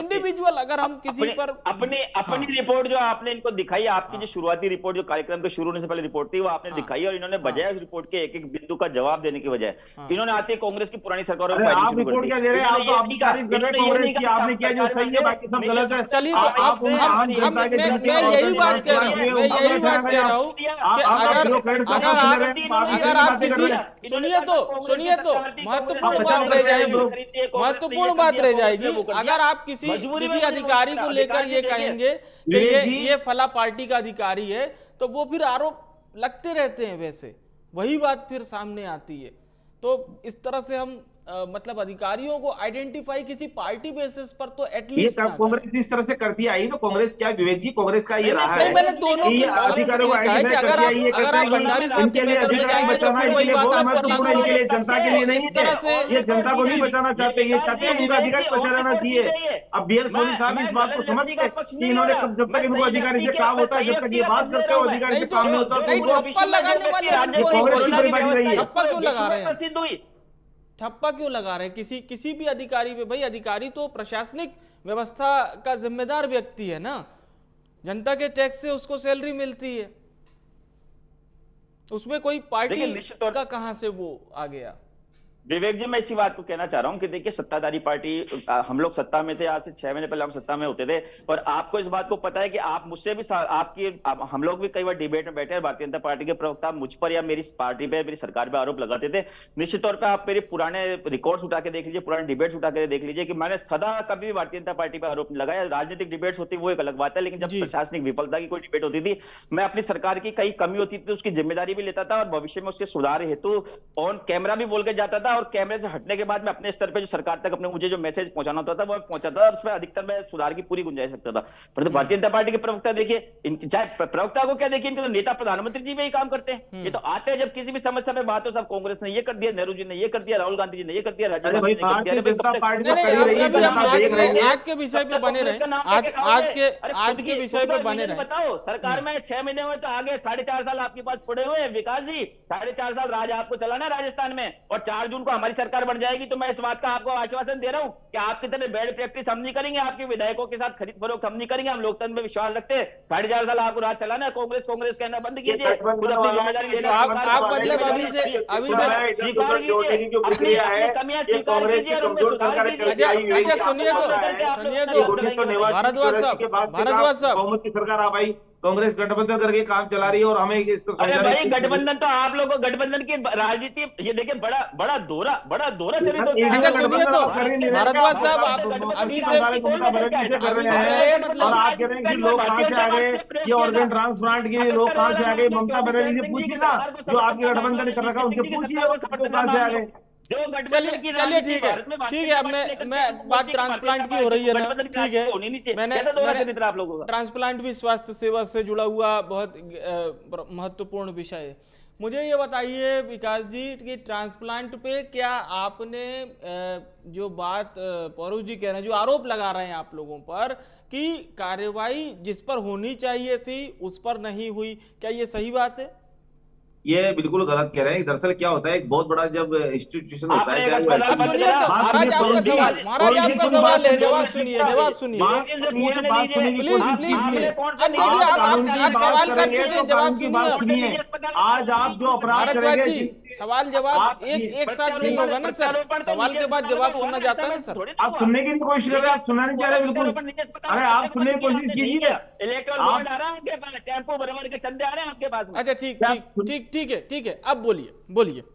इंडिविजुअल अगर हम किसी पर अपनी रिपोर्ट जो आपने इनको दिखाई, आपकी जो शुरुआती रिपोर्ट जो कार्यक्रम के शुरू होने से पहले रिपोर्ट थी वो आपने दिखाई, और इन्होंने बजाय उस रिपोर्ट के एक एक बिंदु का जवाब देने की बजाय इन्होंने आते ही कांग्रेस की पुरानी सरकारों में आप रिपोर्ट क्या दे रहे हैं? आप तो अपनी तारीफ कर रहे हैं कांग्रेस की, आपने किया जो सही है, बाकी सब गलत है। चलिए तो मैं यही बात कह रहा हूँ कि अगर आप किसी सुनिए तो महत्वपूर्ण बात रह जाएगी अगर आप किसी अधिकारी को लेकर ये कहेंगे कि ये फला पार्टी का अधिकारी है, तो वो फिर आरोप लगते रहते हैं, वैसे वही बात फिर सामने आती है। तो इस तरह से हम मतलब अधिकारियों को आइडेंटिफाई किसी पार्टी बेसिस पर तो एटलीस्ट कांग्रेस इस तरह से करती आई तो कांग्रेस क्या विवेक जी, कांग्रेस का ये रहा है। मैंने दोनों अधिकारियों को अगर आप भंडारी साहब के मैटर में जाएंगे तो फिर वही बात आप जनता के लिए नहीं, ये जनता को नहीं बचाना चाहते, ये चाहते हैं उनका अधिकार बचाना चाहिए। अब बीएल सोनी साहब इस बात को समझते कि इन्होंने जब तक इनको अधिकारी से काम होता है, जब तक ये बात करते हो अधिकारी से काम नहीं होता, ठप्पा लगाने वाले ठप्पा क्यों लगा रहे हैं? ठप्पा क्यों लगा रहे हैं किसी भी अधिकारी पे? भाई अधिकारी तो प्रशासनिक व्यवस्था का जिम्मेदार व्यक्ति है ना, जनता के टैक्स से उसको सैलरी मिलती है, उसमें कोई पार्टी का कहां से वो आ गया? विवेक जी, मैं इसी बात को कहना चाह रहा हूं कि देखिए सत्ताधारी पार्टी, हम लोग सत्ता में थे, आज से 6 महीने पहले हम सत्ता में होते थे, और आपको इस बात को पता है कि आप मुझसे भी हम लोग भी कई बार डिबेट में बैठे हैं, भारतीय जनता पार्टी के प्रवक्ता मुझ पर या मेरी पार्टी पे, मेरी सरकार पे आरोप लगाते थे। निश्चित तौर पर आप मेरे पुराने रिकॉर्ड्स उठा के देख लीजिए, पुराने डिबेट्स उठा के देख लीजिए कि मैंने सदा कभी भी भारतीय जनता पार्टी पर आरोप नहीं लगाया। राजनीतिक डिबेट्स होती वो एक अलग बात है, लेकिन जब प्रशासनिक विफलता की कोई डिबेट होती थी, मैं अपनी सरकार की कई कमी होती थी उसकी जिम्मेदारी भी लेता था, और भविष्य में उसके सुधार हेतु ऑन कैमरा भी बोल के जाता था, और कैमरे से हटने के बाद मैं अपने स्तर पे जो सरकार तक अपने मुझे जो मैसेज पहुंचाना होता था वो पहुंचाता था, और उसमें अधिकतर मैं सुधार की पूरी गुंजाइश रखता था। परंतु भारतीय जनता पार्टी के प्रवक्ता देखिए, चाहे प्रवक्ता को क्या देखिए, इनके तो नेता प्रधानमंत्री जी भी यही काम करते हैं। ये तो आते हैं जब किसी भी समस्या पे बात हो, सब कांग्रेस ने ये कर दिया, नेहरू जी ने ये कर दिया, राहुल गांधी जी ने ये कर दिया, राजीव गांधी ने कर दिया। आज के विषय पे बने रहे, आज के विषय पे बने रहे। बताओ, सरकार में 6 महीने में तो आगे 4.5 साल आपके पास पड़े हुए हैं विकास जी, 4.5 साल राज आपको चलाना है राजस्थान में, और 4 जून को हमारी सरकार बन जाएगी तो मैं इस बात का आपको आश्वासन दे रहा हूं कि आपकी तरह बैड प्रैक्टिस हम नहीं करेंगे, आपके विधायकों के साथ खरीद फरोख्त हम नहीं करेंगे। हम लोकतंत्र में विश्वास रखते हैं। 4.5 साल आपको राज चलाना है, कांग्रेस कांग्रेस कहना बंद कीजिए, खुद अपनी जिम्मेदारी लेना। आप मतलब अभी से स्वीकार कीजिए अपनी कमियां, स्वीकार कीजिए और उनमें सुधार कीजिए। अच्छा सुनिए तो भारद्वाज साहब बहुमत की सरकार आ भाई, कांग्रेस गठबंधन करके काम चला रही है और हमें इस तरह अरे भाई गठबंधन तो आप लोगों गठबंधन की राजनीति, ये देखिए बड़ा दौरा चरित होता है। अच्छा सुनिए तो भारद्वाज साहब आप अभी से कर रहे हैं और आप कह रहे हैं कि लोग कहां से आ गए, ये ऑर्गन ट्रांसप्लांट के लोग कहां से आ गए। ममता बनर्जी से पूछिए ना, जो आपकी गठबंधन कर रखा है उनसे पूछिए वो कहां से आ गए। चलिए ठीक है। अब मैं बात ट्रांसप्लांट की हो रही है ना, ठीक है। मैंने ट्रांसप्लांट भी स्वास्थ्य सेवा से जुड़ा हुआ बहुत महत्वपूर्ण विषय है। मुझे ये बताइए विकास जी कि ट्रांसप्लांट पे क्या आपने जो बात पौरुष जी कह रहे हैं, जो आरोप लगा रहे हैं आप लोगों पर कि कार्रवाई जिस पर होनी चाहिए थी उस पर नहीं हुई, क्या ये सही बात है? ये बिल्कुल गलत कह रहे हैं। दरअसल क्या होता है, एक बहुत बड़ा जब इंस्टीट्यूशन होता है, महाराज आपका सवाल है, जवाब सुनिए आप सवाल कर चुके हैं, जवाब सुनिए। आज आप जो अपराध करेंगे, सवाल जवाब एक साथ नहीं होगा ना सर, सवाल के बाद जवाब सुनना जाता है ना सर। आप सुनने की कोशिश कर रहे हैं, आप सुनना नहीं चाह रहे बिल्कुल। अरे आप सुनने की कोशिश कीजिए। इलेक्ट्रल बॉन्ड आ रहा है आपके पास, टेम्पो बराबर के चंदे आ रहे हैं आपके पास में। अच्छा ठीक है अब बोलिए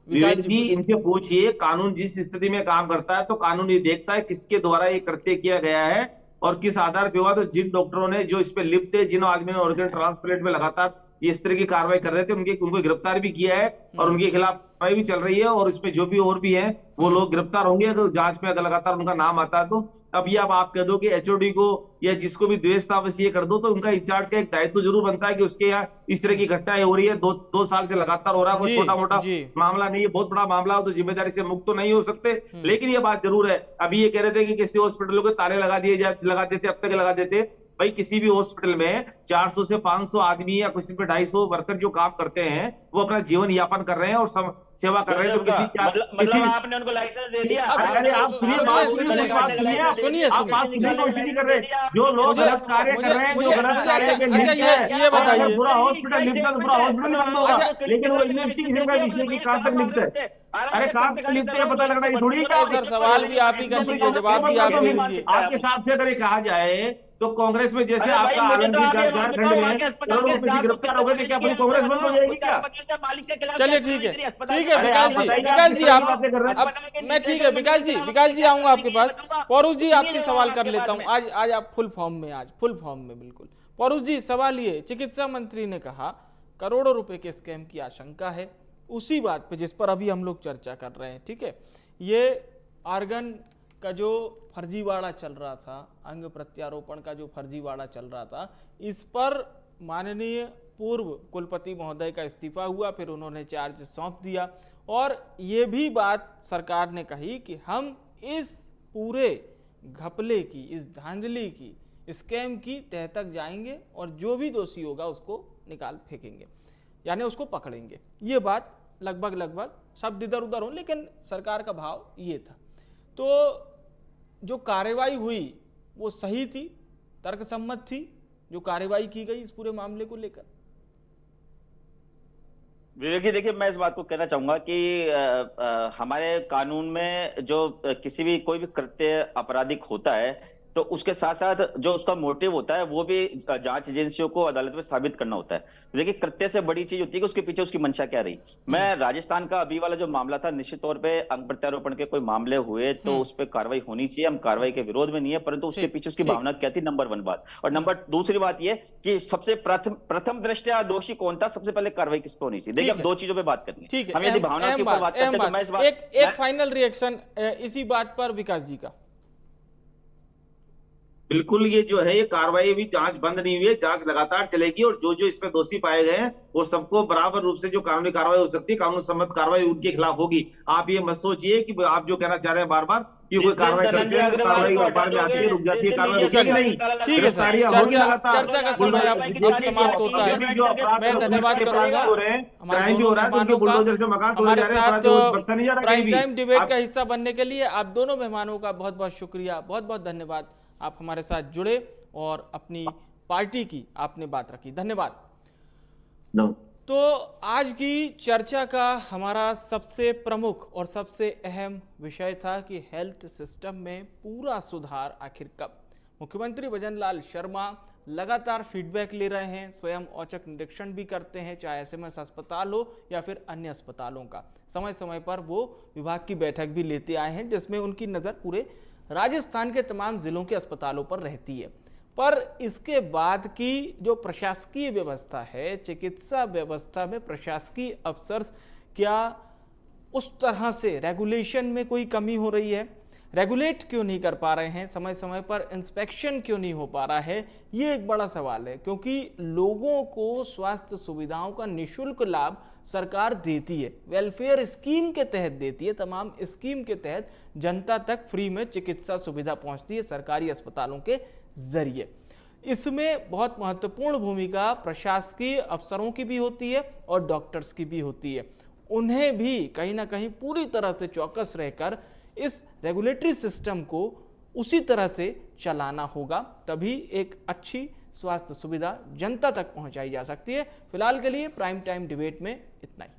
विकास जी, इनसे पूछिए कानून जिस स्थिति में काम करता है तो कानून ये देखता है किसके द्वारा ये कृत्य किया गया है और किस आधार पे हुआ। तो जिन डॉक्टरों ने जो इस पे लिप्त थे, जिन आदमी ने ऑर्गन ट्रांसप्लांट में लगातार इस तरह की कार्रवाई कर रहे थे, उनको गिरफ्तार भी किया है और उनके खिलाफ कार्रवाई भी चल रही है। और इसमें जो भी और भी है वो लोग गिरफ्तार होंगे तो जांच में अगर लगातार उनका नाम आता है तो अब ये अब आप कह दो कि एचओडी को या जिसको भी द्वेष था बस ये कर दो, तो उनका इंचार्ज का एक दायित्व जरूर बनता है कि उसके यहाँ इस तरह की घटनाएं हो रही है, दो साल से लगातार हो रहा है। कोई छोटा मोटा मामला नहीं है, बहुत बड़ा मामला हो तो जिम्मेदारी से मुक्त तो नहीं हो सकते। लेकिन ये बात जरूर है, अभी ये कह रहे थे कि किसी हॉस्पिटलों के ताले लगा देते, अब तक लगा देते। भाई किसी भी हॉस्पिटल में 400 से 500 आदमी या किसी पे 250 वर्कर जो काम करते हैं वो अपना जीवन यापन कर रहे हैं और सेवा कर रहे हैं। तो मतलब आपने उनको लाइसेंस दे दिया। अरे आप सुनिए, आप बात सुनने की कोशिश नहीं कर रहे। जो लोग गलत कार्य कर रहे हैं, जो गलत कार्य पे लिप्त है, ये बताइए पूरा हॉस्पिटल लिप्त है तो पूरा हॉस्पिटल बंद होगा। लेकिन वो इन्वेस्टिगेशन का विषय की कहां तक लिप्त है, अरे कहां तक लिप्त है पता लगना ये थोड़ी। सर सवाल भी आप ही कर लीजिए, जवाब भी आप दे दीजिए। आपके हिसाब से अगर ये कहा जाए तो कांग्रेस में जैसे आपका झारखंड में करोड़ों रुपए की गिरफ्तार हो गए, क्या अपनी कांग्रेस बंद हो जाएगी क्या? चलिए ठीक है विकास जी आप अब मैं ठीक है विकास जी आऊंगा आपके पास। पौरुष जी आपसे सवाल कर लेता हूं, आज आप फुल फॉर्म में बिल्कुल। पौरुष जी सवाल ये, चिकित्सा मंत्री ने कहा करोड़ों रुपए के स्कैम की आशंका है, उसी बात पे जिस पर अभी हम लोग चर्चा कर रहे हैं, ठीक है। ये आर्गन का जो फर्जीवाड़ा चल रहा था, अंग प्रत्यारोपण का जो फर्जीवाड़ा चल रहा था, इस पर माननीय पूर्व कुलपति महोदय का इस्तीफा हुआ, फिर उन्होंने चार्ज सौंप दिया और ये भी बात सरकार ने कही कि हम इस पूरे घपले की, इस धांधली की, स्कैम की तह तक जाएंगे और जो भी दोषी होगा उसको निकाल फेंकेंगे, यानी उसको पकड़ेंगे। ये बात लगभग शब्द इधर उधर हो, लेकिन सरकार का भाव ये था। तो जो कार्रवाई हुई वो सही थी, तर्कसम्मत थी जो कार्रवाई की गई इस पूरे मामले को लेकर? विवेक जी देखिए, मैं इस बात को कहना चाहूंगा कि हमारे कानून में जो किसी भी कोई भी कृत्य आपराधिक होता है तो उसके साथ साथ जो उसका मोटिव होता है वो भी जांच एजेंसियों को अदालत में साबित करना होता है। देखिए कृत्य से बड़ी चीज होती है कि उसके पीछे उसकी मंशा क्या रही। मैं राजस्थान का अभी वाला जो मामला था, निश्चित तौर पे अंग प्रत्यारोपण के कोई मामले हुए तो उस पर कार्रवाई होनी चाहिए, हम कार्रवाई के विरोध में नहीं है, परंतु उसके पीछे उसकी भावना क्या थी, नंबर 1 बात। और नंबर दूसरी बात ये कि सबसे प्रथम दृष्टया दोषी कौन था, सबसे पहले कार्रवाई किस पर होनी चाहिए। देखिए अब 2 चीजों पर बात करनी है, हम यदि भावना के ऊपर बात करते हैं तो मैं इस बात एक फाइनल रिएक्शन इसी बात पर विकास जी का। बिल्कुल ये जो है ये कार्रवाई अभी जांच बंद नहीं हुई है, जांच लगातार चलेगी और जो जो इसमें दोषी पाए गए हैं वो सबको बराबर रूप से जो कानूनी कार्रवाई हो सकती है, कानून सम्मत कार्रवाई उनके खिलाफ होगी। आप ये मत सोचिए कि आप जो कहना चाह रहे हैं बार बार कि कोई कार्रवाई करते हैं, कार्रवाई अखबार में आती है, रुक जाती है, कार्रवाई रुक जाती नहीं। ठीक है सर, चर्चा का समय अब समाप्त होता है। मैं धन्यवाद करूंगा हमारे दोनों मेहमानों का हमारे साथ प्राइम टाइम डिबेट का हिस्सा बनने के लिए। आप दोनों मेहमानों का बहुत बहुत शुक्रिया, बहुत बहुत धन्यवाद। आप हमारे साथ जुड़े और अपनी पार्टी की आपने बात रखी, धन्यवाद। तो आज की चर्चा का हमारा सबसे प्रमुख और सबसे अहम विषय था कि हेल्थ सिस्टम में पूरा सुधार आखिर कब। मुख्यमंत्री भजनलाल शर्मा लगातार फीडबैक ले रहे हैं, स्वयं औचक निरीक्षण भी करते हैं, चाहे एसएमएस अस्पताल हो या फिर अन्य अस्पतालों का। समय समय पर वो विभाग की बैठक भी लेते आए हैं, जिसमें उनकी नज़र पूरे राजस्थान के तमाम जिलों के अस्पतालों पर रहती है। पर इसके बाद की जो प्रशासकीय व्यवस्था है, चिकित्सा व्यवस्था में प्रशासकीय अफसर क्या उस तरह से रेगुलेशन में कोई कमी हो रही है, रेगुलेट क्यों नहीं कर पा रहे हैं, समय समय पर इंस्पेक्शन क्यों नहीं हो पा रहा है, ये एक बड़ा सवाल है। क्योंकि लोगों को स्वास्थ्य सुविधाओं का निःशुल्क लाभ सरकार देती है, वेलफेयर स्कीम के तहत देती है, तमाम स्कीम के तहत जनता तक फ्री में चिकित्सा सुविधा पहुंचती है सरकारी अस्पतालों के जरिए। इसमें बहुत महत्वपूर्ण भूमिका प्रशासकीय अफसरों की भी होती है और डॉक्टर्स की भी होती है। उन्हें भी कहीं ना कहीं पूरी तरह से चौकस रहकर इस रेगुलेटरी सिस्टम को उसी तरह से चलाना होगा, तभी एक अच्छी स्वास्थ्य सुविधा जनता तक पहुंचाई जा सकती है। फिलहाल के लिए प्राइम टाइम डिबेट में इतना ही।